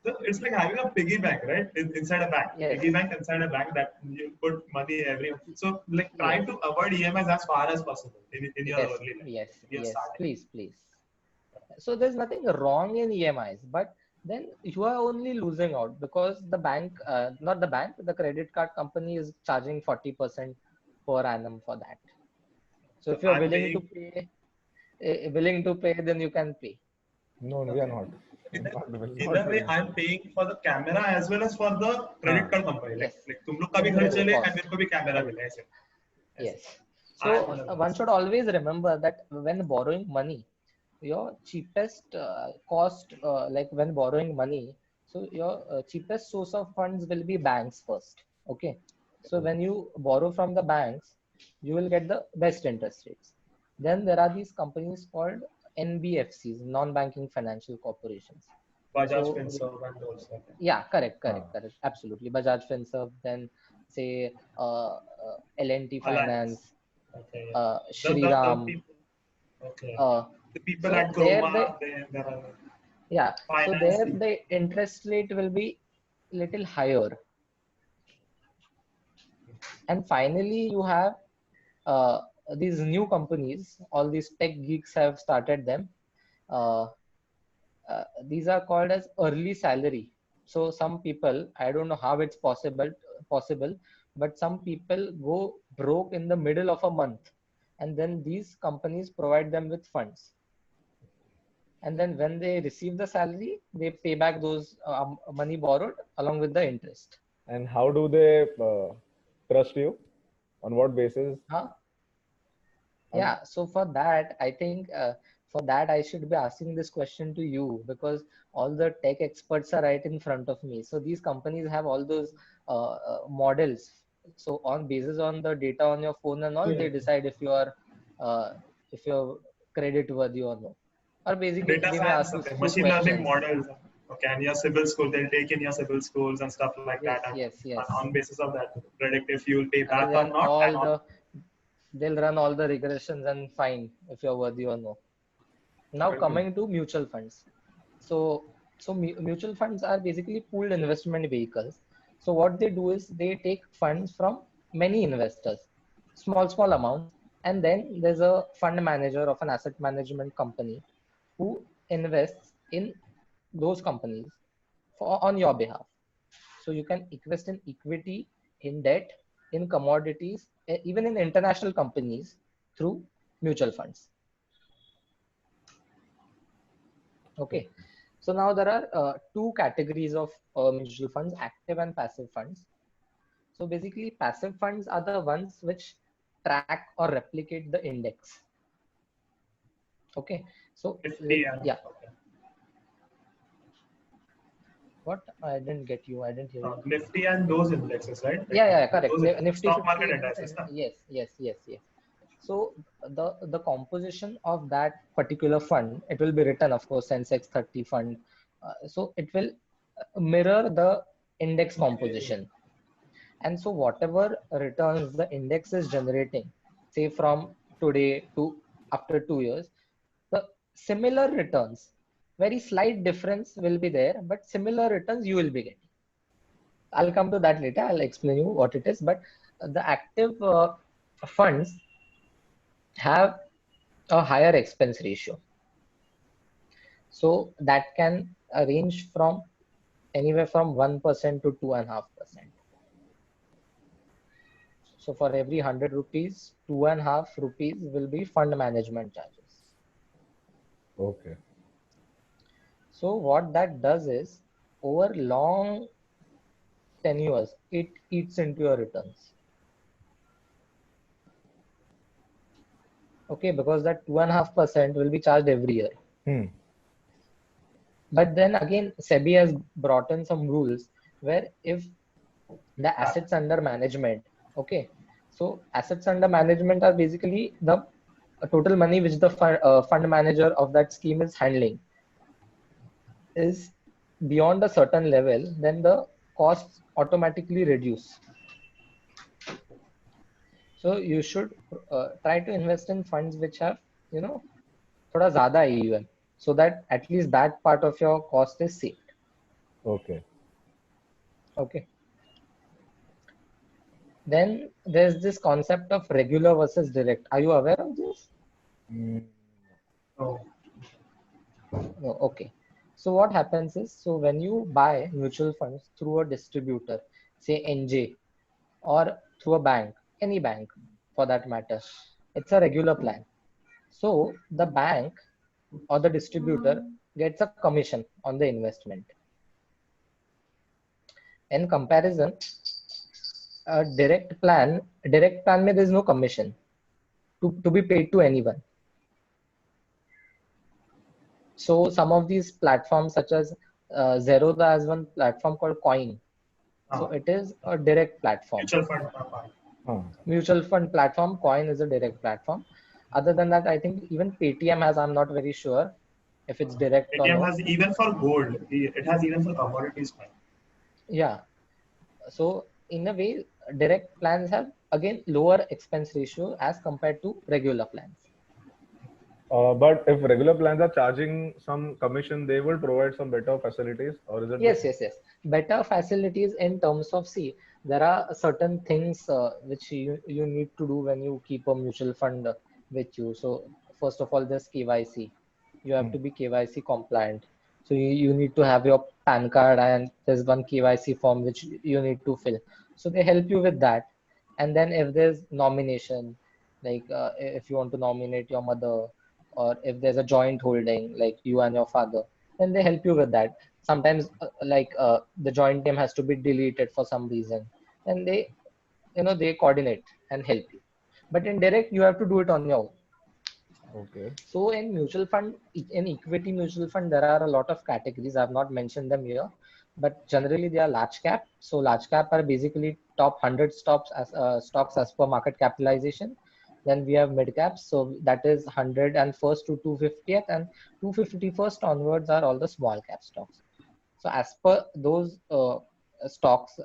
so it's like having a piggy bank, right? Inside a bank, Yes, piggy bank inside a bank that you put money every. So, like, try yes, to avoid EMIs as far as possible in your yes, early life, yes, in your yes. starting. Please, please. So there's nothing wrong in EMIs, but then you are only losing out because the bank, not the bank, the credit card company is charging 40% per annum for that. So So if you're I'm paying. willing to pay, then you can pay. No, we are Okay. not. In Not, in not a way, willing. I'm paying for the camera as well as for the credit हाँ, card company. Yes, Like तुम लोग का भी घर both चले and cost. मेरे को भी कैमरा मिले ऐसे. ऐसे. Yes. I'm So one of one those. should always remember that when borrowing money, your cheapest cost, like when borrowing money, so your cheapest source of funds will be banks first. Okay. So when you borrow from the banks, you will get the best interest rates. Then there are these companies called NBFCs, non-banking financial corporations. Bajaj So Finserv and those. Okay. yeah, हाँ. correct. Absolutely. Bajaj Finserv, then say L&T Alliance. Finance, Okay. Yeah. The Shriram. people. Okay. Uh, The people so at there the Croma, there are yeah, so finance there people. the interest rate will be little higher. And finally, you have uh, these new companies. All these tech geeks have started them. Uh, these are called as early salary. So some people, I don't know how it's possible, but some people go broke in the middle of a month, and then these companies provide them with funds. And then when they receive the salary, they pay back those money borrowed along with the interest. And how do they trust you? On what basis? Huh? On Yeah, so for that, I think for that I should be asking this question to you because all the tech experts are right in front of me. So these companies have all those models. So on basis on the data on your phone and all, they Yeah. decide uh, if you're credit worthy or no. Or basically, Data they may science, ask you okay. few Machine learning questions. models. Okay, and your civil score, they'll take in your civil scores and stuff like that, Yes, yes, and yes. on basis of that, predict if you will pay And back or not, and on. they'll run all the regressions and find if you're worthy or no. Now coming to mutual funds. So mutual funds are basically pooled investment vehicles. So what they do is they take funds from many investors, small amounts, and then there's a fund manager of an asset management company who invests in those companies on your behalf. So you can invest in equity, in debt, in commodities, even in international companies through mutual funds. Okay. So now there are two categories of mutual funds, active and passive funds. So basically, passive funds are the ones which track or replicate the index. Okay. So Nifty and yeah. okay. What? I didn't get you. I didn't hear you. Nifty and those indexes, right? Like, Yeah, correct. those Nifty stock 50 market and indices, na? yes. So the composition of that particular fund, it will be written, of course, Sensex 30 fund. So it will mirror the index Okay. composition. And so whatever returns the index is generating, say from today to after 2 years, the similar returns, very slight difference will be there, but similar returns you will be getting. I'll come to that later. I'll explain you what it is. But the active funds have a higher expense ratio. So that can range from anywhere from 1% to 2.5%. So for every 100 rupees, 2.5 rupees will be fund management charges. okay. So what that does is over long tenures, it eats into your returns. Okay, because that 2.5% will be charged every year. Hmm. But then again, SEBI has brought in some rules where if the assets under management, okay, so assets under management are basically the total money which the fund manager of that scheme is handling is beyond a certain level, then the costs automatically reduce. So you should try to invest in funds which have, thoda zyada AUM, so that at least that part of your cost is saved. Okay. Okay. Then there's this concept of regular versus direct. Are you aware of this? Mm, Oh, No. Okay. So what happens is, so when you buy mutual funds through a distributor, say NJ, or through a bank, any bank for that matter, it's a regular plan. So the bank or the distributor gets a commission on the investment. In comparison, a direct plan में there is no commission to be paid to anyone. So some of these platforms such as Zerodha has one platform called Coin. So it is a direct platform. mutual fund. Mutual fund platform, Coin is a direct platform. Other than that, I think even Paytm has, I'm not very sure if it's direct or Paytm no. has even for gold. It has even for commodities fund. Yeah. So in a way, direct plans have again lower expense ratio as compared to regular plans. but if regular plans are charging some commission, they will provide some better facilities, or is it? Yes. Better facilities in terms of, see, there are certain things which you need to do when you keep a mutual fund with you. So first of all, there's KYC. You have to be KYC compliant. So you need to have your PAN card, and there's one KYC form which you need to fill. So they help you with that. And then if there's nomination, like if you want to nominate your mother, or if there's a joint holding like you and your father, then they help you with that. Sometimes the joint name has to be deleted for some reason, and they coordinate and help you. But in direct, you have to do it on your own. Okay. So in mutual fund, in equity mutual fund, there are a lot of categories. I've not mentioned them here, but generally they are large cap. So large cap are basically top 100 stocks as per market capitalization. Then we have mid caps. So that is 101st to 250th, and 251st onwards are all the small cap stocks. So as per those stocks,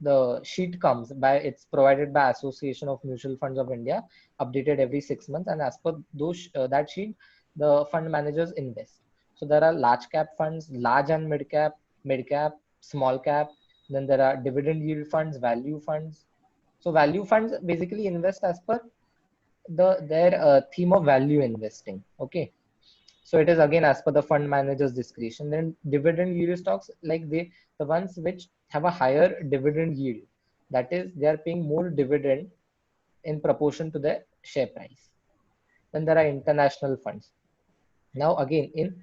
the sheet comes by, it's provided by Association of Mutual Funds of India, updated every 6 months, and as per those that sheet, the fund managers invest. So there are large cap funds, large and mid cap, small cap. Then there are dividend yield funds, value funds. So value funds basically invest as per their theme of value investing. Okay. So it is again as per the fund manager's discretion. Then dividend yield stocks, like the ones which have a higher dividend yield, that is, they are paying more dividend in proportion to their share price. Then there are international funds. Now again,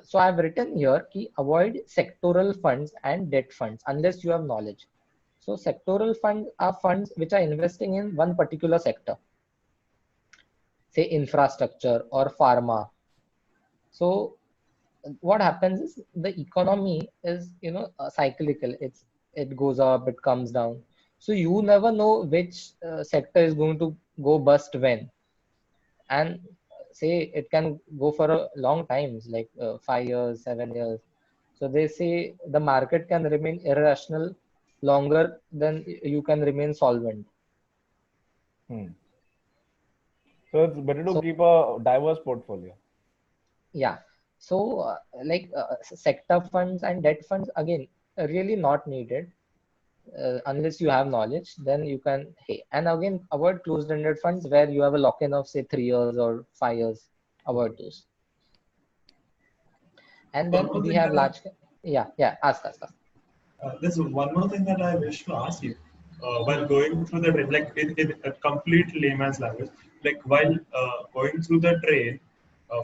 so I've written here key avoid sectoral funds and debt funds unless you have knowledge. So sectoral funds are funds which are investing in one particular sector, say infrastructure or pharma. So what happens is the economy is cyclical. It goes up, it comes down. So you never know which sector is going to go bust when, and say it can go for a long times, like 5 years, 7 years. So they say the market can remain irrational longer than you can remain solvent. So it's better to So keep a diverse portfolio. yeah. So sector funds and debt funds again really not needed. Unless you have knowledge, then you can, hey, and again avoid closed-ended funds where you have a lock-in of say 3 years or 5 years. Avoid those. And then we have large. Ask. There's one more thing that I wish to ask you. While going through the train, like in a complete layman's language, like while going through the train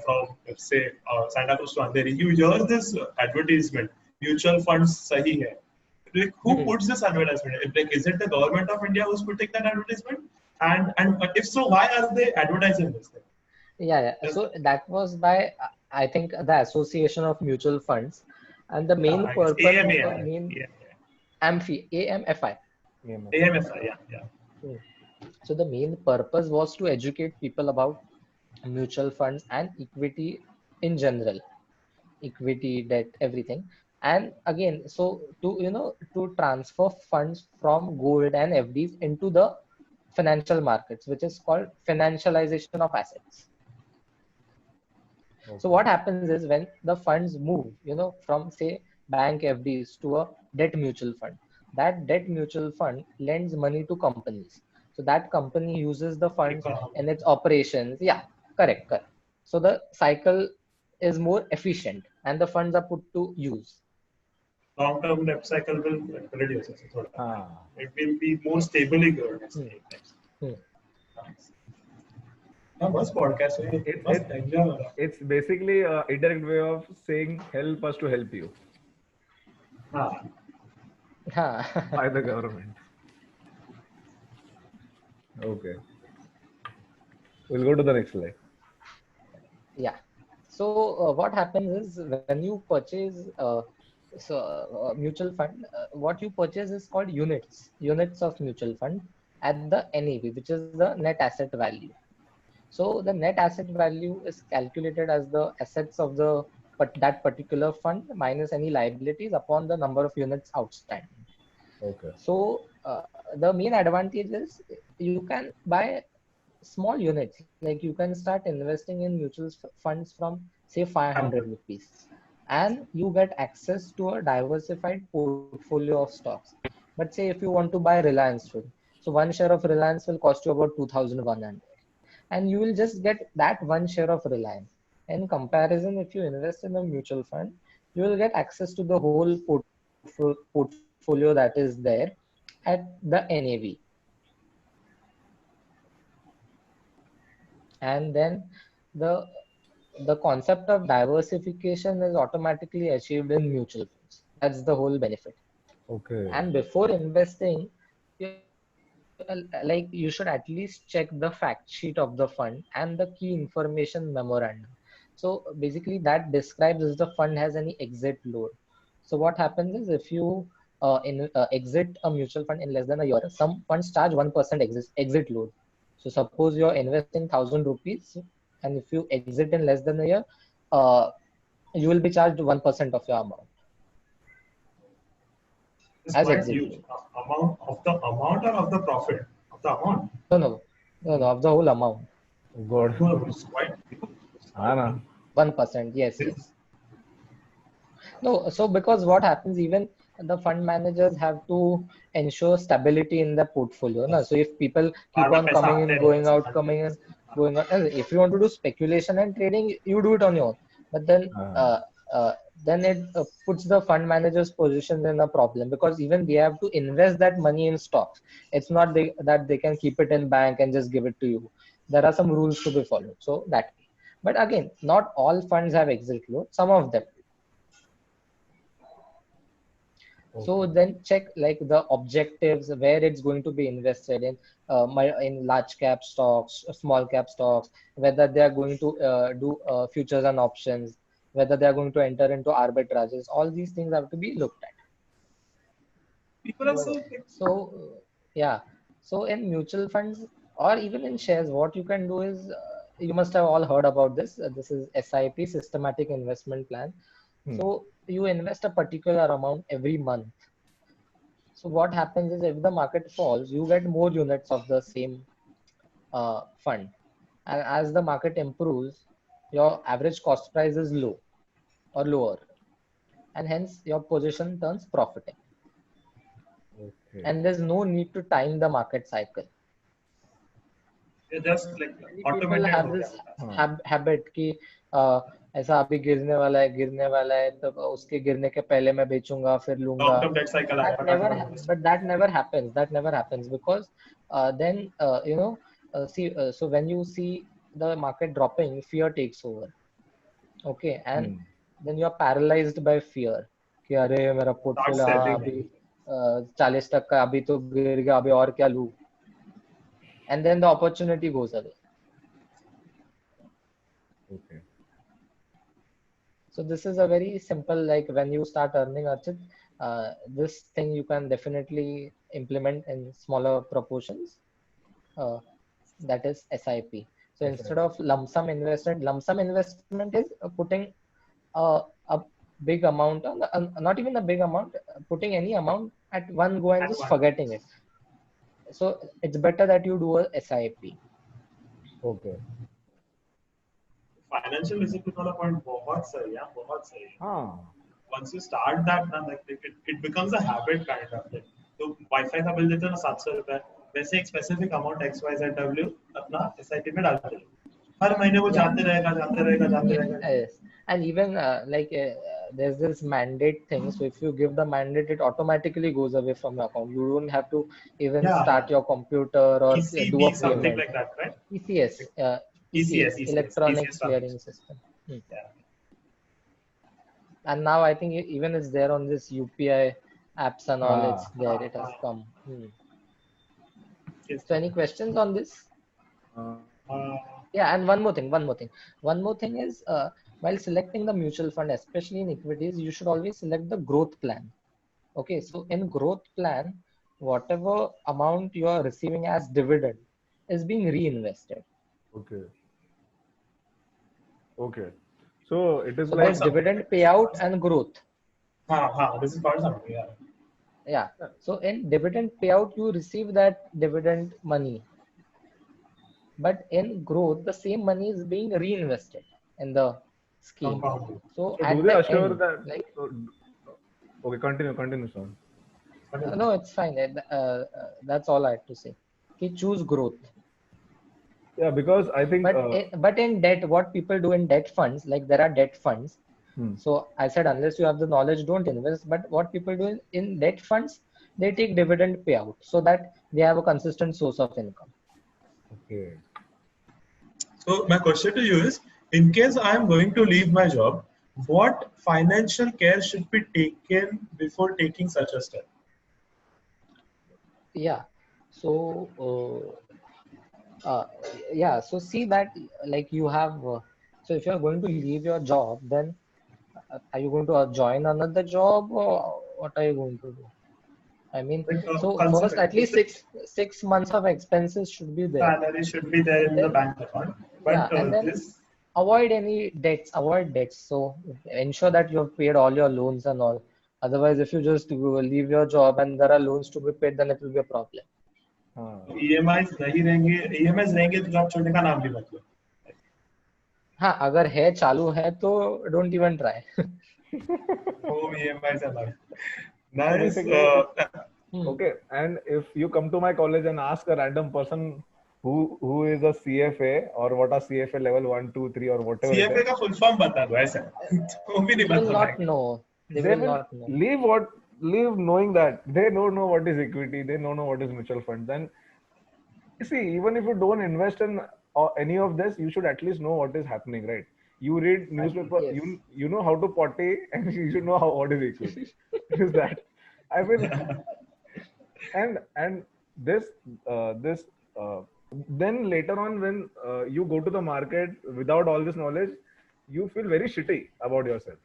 from say Santa Cruz to Andheri, you hear this advertisement: mutual funds sahi hai. Like who puts this advertisement? Like is it the government of India who's putting that advertisement? And if so, why are they advertising this thing? Yeah. So that was by I think the Association of Mutual Funds, and the main I guess purpose, AMAI. main Yeah. AMFI. EMF. AMFI. Yeah. Yeah. Hmm. So the main purpose was to educate people about mutual funds and equity in general, equity, debt, everything. And again, so to transfer funds from gold and FDs into the financial markets, which is called financialization of assets. So Okay. what happens is when the funds move, from say bank FDs to a debt mutual fund, that debt mutual fund lends money to companies. So that company uses the funds Economic. in its operations. Yeah, correct, correct. So the cycle is more efficient and the funds are put to use. Long-term debt cycle will reduce. Ah. It will be more stably good. Hmm, hmm. हाँ बस podcast में It's बस it's enjoy हो रहा it's basically a indirect way of saying help us to help you हाँ हाँ. by the government. Okay. We'll go to the next slide. Yeah. So what happens is when you purchase mutual fund, what you purchase is called units of mutual fund at the NAV, which is the net asset value. So the net asset value is calculated as the assets of that particular fund minus any liabilities upon the number of units outstanding. Okay. So the main advantage is you can buy small units, like you can start investing in funds from say 500 हाँ rupees, and you get access to a diversified portfolio of stocks. But say if you want to buy Reliance Food, so one share of Reliance will cost you about 2100, and you will just get that one share of Reliance. In comparison, if you invest in a mutual fund, you will get access to the whole portfolio that is there at the NAV. And then the the concept of diversification is automatically achieved in mutual funds. That's the whole benefit. Okay. And before investing, like you should at least check the fact sheet of the fund and the key information memorandum. So basically, that describes if the fund has any exit load. So what happens is if you exit a mutual fund in less than a year, some funds charge 1% exit load. So suppose you're investing 1,000 rupees, and if you exit in less than a year, uh, you will be charged 1% of your amount it's as quite exit huge load. amount of the amount or of the profit of the amount. No, no, no, no, of the whole amount. God. No, it's quite huge. It's quite Anna. 1%. Yes, huge. yes. No, so because what happens, even the fund managers have to ensure stability in the portfolio. No? So if people keep bar bar on पैसा coming आते in, हैं going ऐसा out, fund coming में. in, going out, and if you want to do speculation and trading, you do it on your own. But Ah. then it puts the fund managers' positions in a problem, because even they have to invest that money in stocks. It's not that they can keep it in bank and just give it to you. There are some rules to be followed. So that way. But again, not all funds have exit load. Some of them. So Okay. then check like the objectives, where it's going to be invested in large cap stocks, small cap stocks, whether they are going to do futures and options, whether they are going to enter into arbitrages. All these things have to be looked at. People are so like, So yeah, so in mutual funds or even in shares, what you can do is you must have all heard about this. This is SIP, systematic investment plan. Hmm. So you invest a particular amount every month. So what happens is if the market falls, you get more units of the same fund. And as the market improves, your average cost price is low or lower. And hence your position turns profitable. Okay. And there's no need to time the market cycle. they're just like Many people automated have हो गया this होता है. हाँ. habit कि ऐसा अभी गिरने वाला है तो उसके गिरने के पहले मैं बेचूंगा फिर लूंगा. Long term debt cycle आया फटाफट. But that never happens. That never happens because then so when you see the market dropping, fear takes over. Okay, and Hmm. then you are paralyzed by fear कि अरे मेरा Start portfolio हाँ selling. अभी 40% अभी तो गिर गया अभी और क्या लूं, and then the opportunity goes away. Okay. So this is a very simple, like when you start earning, Archit, this thing you can definitely implement in smaller proportions. Uh, that is SIP. So instead of lump sum investment is putting a big amount on, not even a big amount, putting any amount at one go and At just one. forgetting it. So it's better that you do a SIP. Okay. Financial discipline वाला point बहुत सही है, बहुत सही है. हाँ. Once you start that ना, like it becomes a habit kind of thing. तो वाईफाई का बिल देते हो ना 700 रुपए, वैसे एक स्पेसिफिक अमाउंट XYZW अपना SIP में डालते हो. हर महीने वो Yeah. जाते रहेगा, जाते रहेगा, जाते रहेगा. Yes. And even there's this mandate thing. So if you give the mandate, it automatically goes away from your account. You don't have to even Yeah, start your computer or do ECB a something payment. like that, right? ECS, ECS, Electronic ECS Clearing System. Yeah. And now I think even it's there on this UPI apps and all. It's there. It has come. Yes. So any questions on this? Yeah, and one more thing is while selecting the mutual fund, especially in equities, you should always select the growth plan. Okay, so in growth plan, whatever amount you are receiving as dividend is being reinvested. Okay. Okay. So it is So like there's dividend payout and growth. This is called something. Yeah. Yeah. So in dividend payout, you receive that dividend money. But in growth, the same money is being reinvested in the scheme. Compounding. So So at do they the assure end, that? like, Okay, continue, Sean. no, it's fine. That's all I had to say. Okay, choose growth. Yeah, because I think. But in debt, what people do in debt funds, like there are debt funds. So I said, unless you have the knowledge, don't invest. But what people do in debt funds, they take dividend payout so that they have a consistent source of income. Okay. So my question to you is, in case I am going to leave my job, what financial care should be taken before taking such a step? Yeah. So so see that like you have. So if you are going to leave your job, then are you going to join another job or what are you going to do? I mean, so first at least 6 months of expenses should be there. Salary should be there in the bank account. But and then avoid any debts. Avoid debts. So ensure that you have paid all your loans and all. Otherwise, if you just leave your job and there are loans to be paid, then it will be a problem. EMIs नहीं रहेंगे, EMIs रहेंगे तो job छोड़ने का नाम भी मत लो. हाँ, अगर है चालू है तो don't even try. Home EMIs allowed. Nice. Okay, and if you come to my college and ask a random person who is a CFA or what are CFA level 1, 2, 3 or whatever. CFA का full form बता दो ऐसा. वो भी नहीं They will बता not know. They will not know. Leave knowing that they don't know what is equity, they don't know what is mutual funds. And see, even if you don't invest in any of this, you should at least know what is happening, right? You read newspaper, Yes. you know how to potty, and you should know what is equity. Is that? I mean, and this then later on when you go to the market without all this knowledge, you feel very shitty about yourself.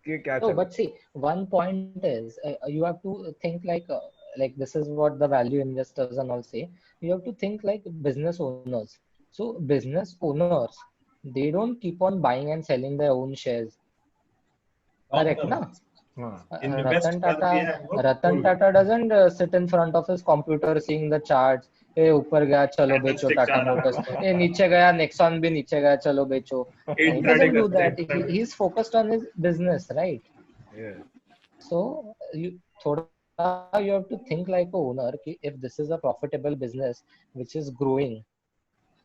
No, but see, one point is you have to think like this is what the value investors and all say. You have to think like business owners. So business owners, they don't keep on buying and selling their own shares. Correct, na? Ratan Tata doesn't sit in front of his computer seeing the charts. ए ऊपर गया चलो बेचो Tata Motors ए नीचे गया Nexon भी नीचे गया चलो बेचो he doesn't do that. He's focused on his business, right? Yeah. So you have to think like a owner if this is a profitable business which is growing,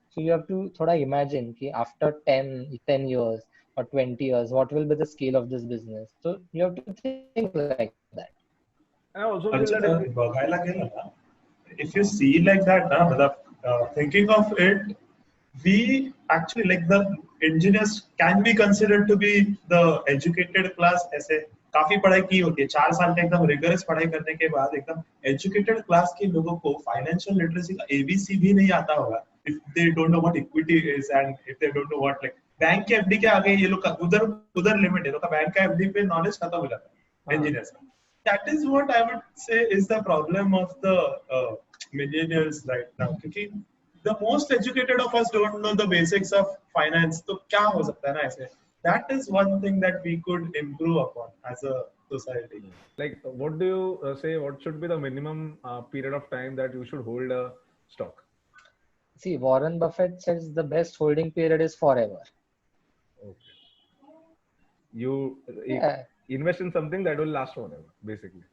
so you have to imagine after 10 years or 20 years what will be the scale of this business. So you have to think like that. I also feel that if you see like that, thinking of it, we actually like the engineers can be considered to be the educated class. ऐसे काफी पढ़ाई की होती है 4 साल का एकदम rigorous पढ़ाई करने के बाद एकदम एजुकेटेड क्लास के लोगों को फाइनेंशियल लिटरेसी का ABC भी नहीं आता होगा if they don't know what equity is and if they don't know what like bank के एफडी के आगे ये लोग का उधर उधर लिमिट है, लोग का बैंक का एफडी पे नॉलेज खत्म हो जाता है हाँ इंजीनियर्स का. That is what I would say is the problem of the millennials right now. क्योंकि the most educated of us don't know the basics of finance. तो क्या हो सकता है ना ऐसे? That is one thing that we could improve upon as a society. Like, what do you say? What should be the minimum period of time that you should hold a stock? See, Warren Buffett says the best holding period is forever. Okay. You Yeah. invest in something that will last forever, basically.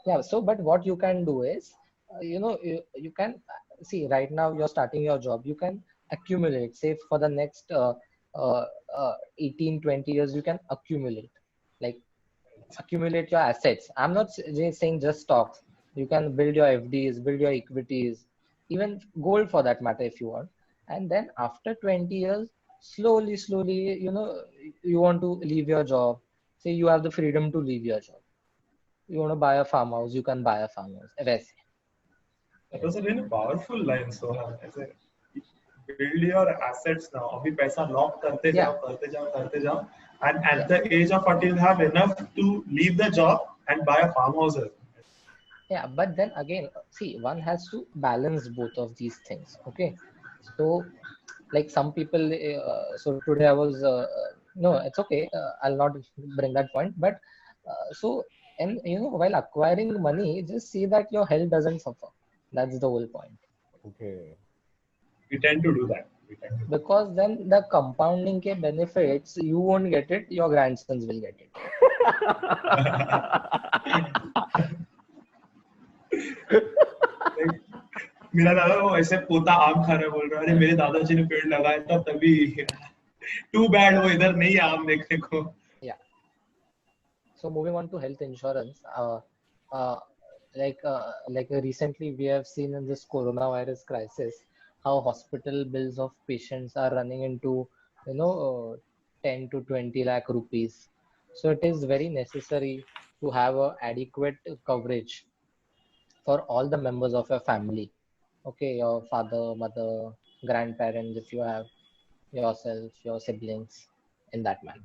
Yeah. So, but what you can do is, you can see right now you're starting your job. You can accumulate, say for the next uh, 18, 20 years, you can accumulate, like accumulate your assets. I'm not saying just stocks. You can build your FDs, build your equities, even gold for that matter if you want. And then after 20 years, slowly, you want to leave your job. Say you have the freedom to leave your job. You want to buy a farmhouse, you can buy a farmhouse. वैसे. That was a really powerful line, Sohan. ऐसे build your assets now. अभी पैसा lock करते जाओ. And at the age of 40, you'll have enough to leave the job and buy a farmhouse. Yeah, but then again, see, one has to balance both of these things. Okay, so like some people, so today I was, no, it's okay. I'll not bring that point. But so, and while acquiring money, just see that your health doesn't suffer. That's the whole point. Okay. We tend to do that. Because then the compounding के benefits, you won't get it, your grandsons will get it. मेरा दादा वो ऐसे पोता आम खा रहा बोल रहा है, अरे मेरे दादाजी ने पेड़ लगाया था तभी. टू बैड वो इधर नहीं है आम देखने को. Yeah. So moving on to health insurance, like recently we have seen in this coronavirus crisis how hospital bills of patients are running into 10 to 20 lakh rupees. So it is very necessary to have a adequate coverage for all the members of your family. Okay, your father, mother, grandparents, if you have yourself, your siblings, in that manner.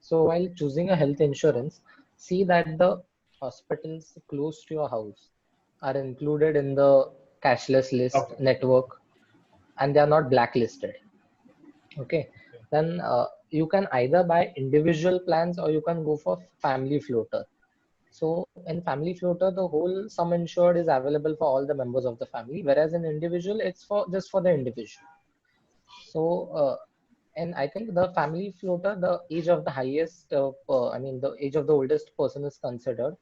So while choosing a health insurance, see that the hospitals close to your house are included in the cashless list network and they are not blacklisted. Okay, then you can either buy individual plans or you can go for family floater. So in family floater, the whole sum insured is available for all the members of the family, whereas in individual, it's for just for the individual. So and I think the family floater, the age of the highest, the age of the oldest person is considered,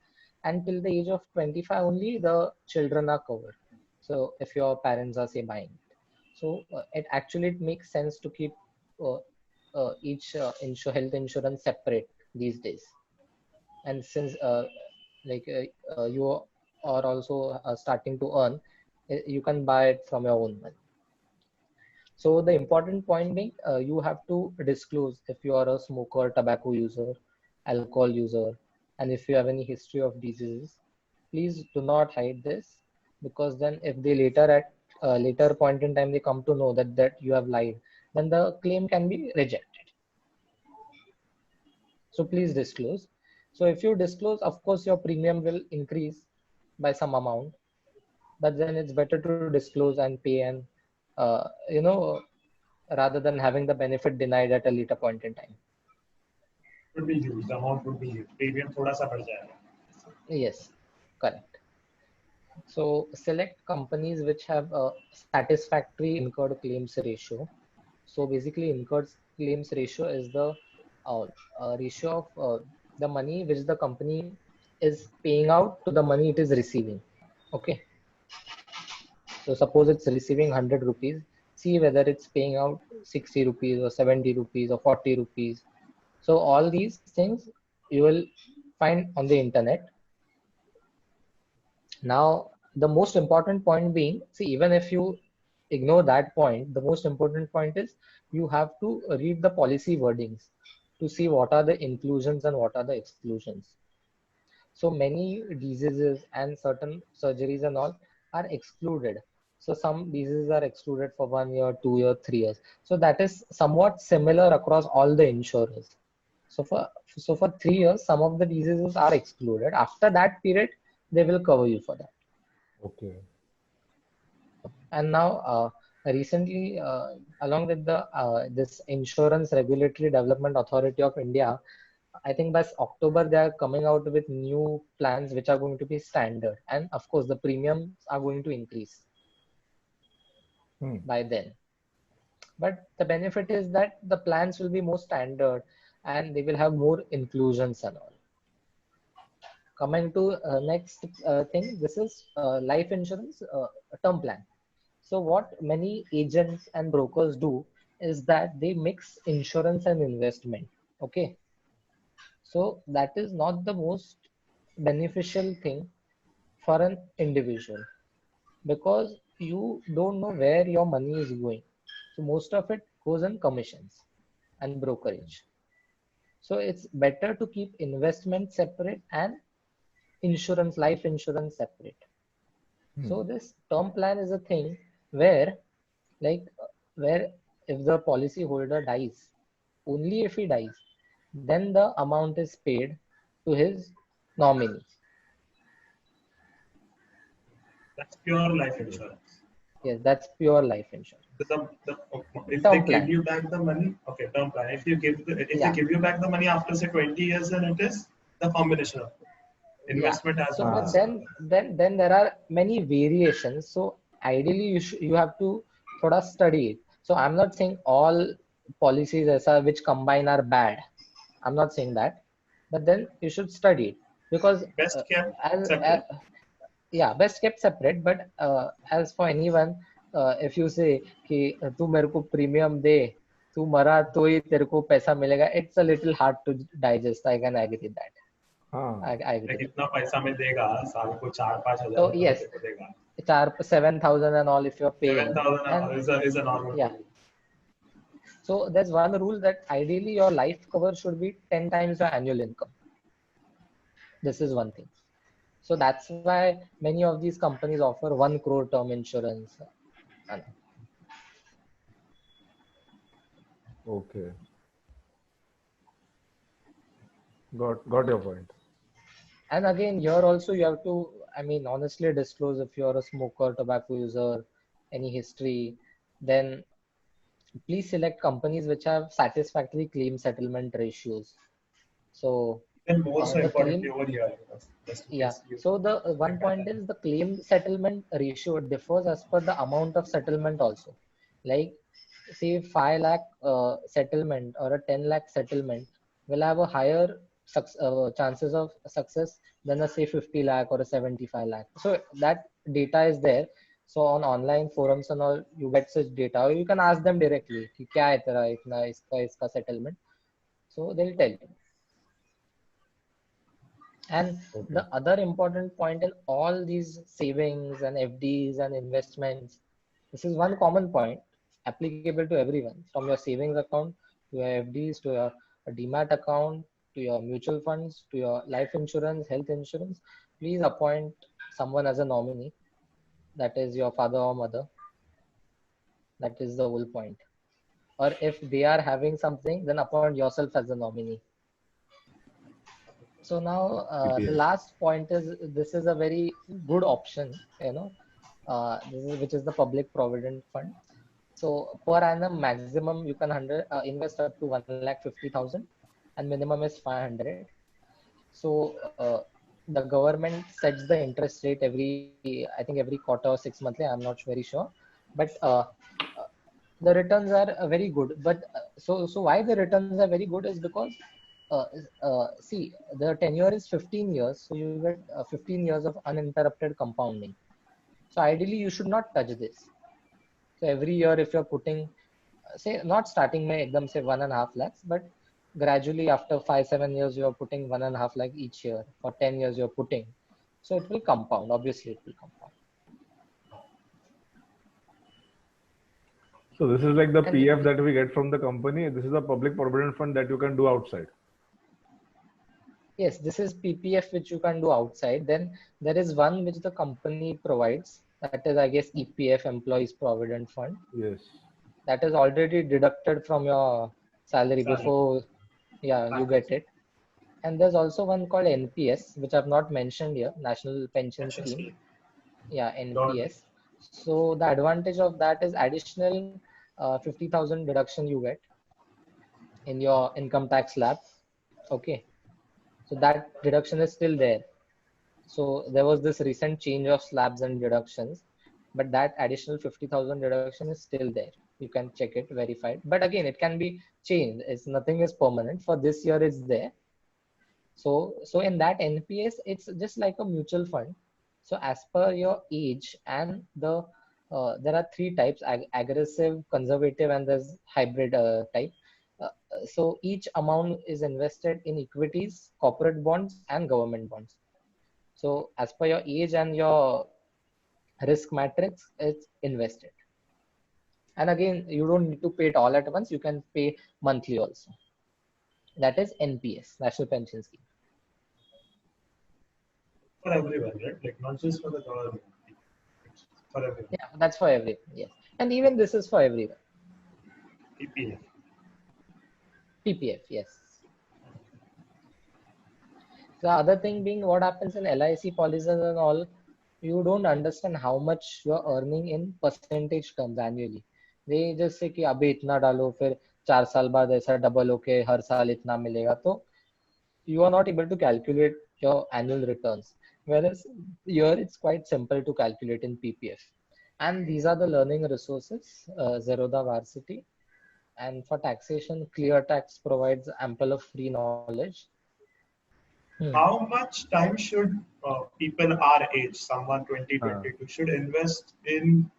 and till the age of 25 only the children are covered. So if your parents are say buying it, so it makes sense to keep each health insurance separate these days. And since you are also starting to earn, you can buy it from your own money. So the important point being, you have to disclose if you are a smoker, tobacco user, alcohol user, and if you have any history of diseases. Please do not hide this, because then if they later at later point in time they come to know that you have lied, then the claim can be rejected. So please disclose. So if you disclose, of course, your premium will increase by some amount, but then it's better to disclose and pay, and rather than having the benefit denied at a later point in time. Would be huge. The amount would be huge. Premium थोड़ा सा बढ़ जाएगा. Yes, correct. So select companies which have a satisfactory incurred claims ratio. So basically, incurred claims ratio is the ratio of the money which the company is paying out to the money it is receiving. Okay. So suppose it's receiving 100 rupees, see whether it's paying out 60 rupees or 70 rupees or 40 rupees. So all these things you will find on the internet. Now, the most important point being, see, even if you ignore that point, the most important point is you have to read the policy wordings to see what are the inclusions and what are the exclusions. So many diseases and certain surgeries and all are excluded So some diseases are excluded for 1 year, 2 year, 3 years. So that is somewhat similar across all the insurers. So for 3 years, some of the diseases are excluded. After that period, they will cover you for that. Okay. And now, recently, along with the this Insurance Regulatory Development Authority of India, I think by October they are coming out with new plans which are going to be standard, and of course the premiums are going to increase Hmm. by then. But the benefit is that the plans will be more standard and they will have more inclusions and all. Coming to next thing, this is life insurance term plan. So what many agents and brokers do is that they mix insurance and investment. Okay. So that is not the most beneficial thing for an individual because you don't know where your money is going. So most of it goes in commissions and brokerage. So it's better to keep investment separate and insurance, life insurance separate. Hmm. So this term plan is a thing where, like, where if the policy holder dies, only if he dies, then the amount is paid to his nominee. That's pure life insurance. Yes, that's pure life insurance. If they Term give plan. you back the money, okay, term plan. If they Yeah, give you back the money after say 20 years, then it is the combination of both. yeah. Investment as So, well but as then there are many variations. So ideally, you have to thoda study it. So I'm not saying all policies aisa which combine are bad. I'm not saying that, but then you should study it because best kept as, separate. yeah, best kept separate. But as for anyone, if you say कि तू मेरे को premium दे, तू मरा तो ही तेरे को पैसा मिलेगा, it's a little hard to digest. I can agree with that. हाँ. I agree Like with इतना पैसा में देगा साल को 4-5 हजार So रुपए में yes, तेरे को देगा. 7,000 and all if you're paying. 7,000 And is a normal yeah, thing. so there's one rule that ideally your life cover should be 10 times your annual income. This is one thing. So that's why many of these companies offer 1 crore term insurance. And Okay. Got your point. and again, here also you have to, I mean, honestly disclose if you're a smoker, tobacco user, any history, then please select companies which have satisfactory claim settlement ratios. So Even more so the importantly claim, over here, just in yeah. case you So the one get that. point is the claim settlement ratio differs as per the amount of settlement also. Like say 5 lakh settlement or a 10 lakh settlement will have a higher chances of success than a say 50 lakh or a 75 lakh. So that data is there. So on online forums and all, you get such data, or you can ask them directly कि क्या है तेरा इतना इसका settlement. So they'll tell you. And Okay. the other important point in all these savings and FDs and investments, this is one common point applicable to everyone, from your savings account to your FDs to your demat account to your mutual funds to your life insurance, health insurance. Please appoint someone as a nominee, that is your father or mother. That is the whole point. Or if they are having something, then appoint yourself as a nominee. So now the PPF. last point is this is a very good option, which is the public provident fund. So per annum maximum you can invest up to 1,50,000 and minimum is 500. So the government sets the interest rate I think every quarter or 6 monthly. I'm not very sure, but the returns are very good. But so why the returns are very good is because uh, see, the tenure is 15 years, so you get 15 years of uninterrupted compounding. So ideally you should not touch this. So every year if you're putting, say not starting my ekdam say 1.5 lakhs, but gradually after 5-7 years you're putting 1.5 lakh each year. For 10 years you're putting, so it will compound. Obviously it will compound. So this is like the And PF that we get from the company. This is a public provident fund that you can do outside. yes, this is PPF which you can do outside. Then there is one which the company provides. That is, I guess, EPF, Employees Provident Fund. Yes. That is already deducted from your salary Salary. before, yeah, you get it. And there's also one called NPS, which I've not mentioned here, National Pension Pension Scheme. scheme. Yeah, Got it. NPS. So the advantage of that is additional 50,000 deduction you get in your income tax slab. Okay. So that deduction is still there. So there was this recent change of slabs and deductions, but that additional 50,000 deduction is still there. You can check it, verify it. But again, it can be changed. It's nothing is permanent. For this year, it's there. So in that NPS, it's just like a mutual fund. So as per your age and there are three types: aggressive, conservative, and there's hybrid type. So each amount is invested in equities, corporate bonds, and government bonds. So as per your age and your risk matrix, it's invested. And again, you don't need to pay it all at once. You can pay monthly also. That is NPS, National Pension Scheme. For everyone, right? Like not just for the government. It's for everyone. Yeah, that's for everyone. Yes. And even this is for everyone. EPF. PPF, yes. The other thing being what happens in LIC policies and all, you don't understand how much you're earning in percentage terms annually. They just say कि अभी इतना डालो फिर 4 साल बाद ऐसा double होके हर साल इतना मिलेगा तो you are not able to calculate your annual returns. Whereas here it's quite simple to calculate in PPF. And these are the learning resources, Zerodha Varsity. And for taxation, ClearTax provides ample of free knowledge. How much time should people our age, someone 20, 22, should invest in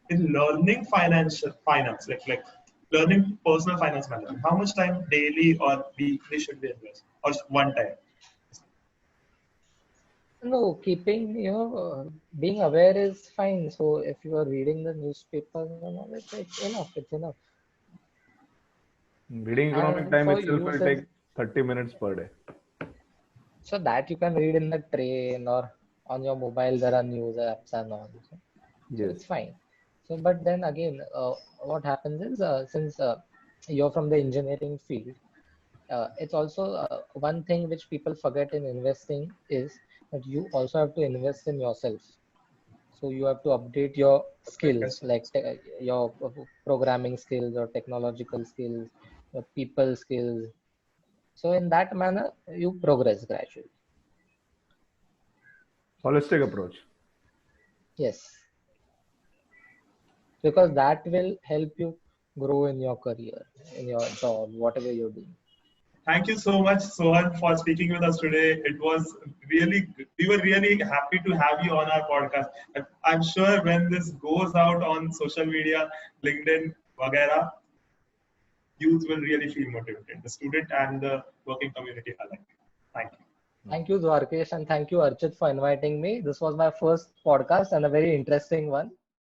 learning finance, like learning personal finance management? How much time daily or weekly should we invest, or one time? No, keeping, being aware is fine. So if you are reading the newspaper and all, it's enough. It's enough. Reading economic And time for itself you, will take 30 minutes per day. so that you can read in the train or on your mobile, there are news apps and all. So Yes. it's fine. So, but then again, what happens is since you're from the engineering field, it's also one thing which people forget in investing is that you also have to invest in yourself. So you have to update your skills, like your programming skills or technological skills, your people skills. So in that manner, you progress gradually. Holistic approach. Yes. Because that will help you grow in your career, in your job, whatever you're doing. Thank you so much, Sohan, for speaking with us today. It was really, we were really happy to have you on our podcast. I'm sure when this goes out on social media, LinkedIn, Vagera, youth will really feel motivated, the student and the working community alike. Thank you. Thank you, Dwarkesh, and thank you, Archit, for inviting me. This was my first podcast and a very interesting one.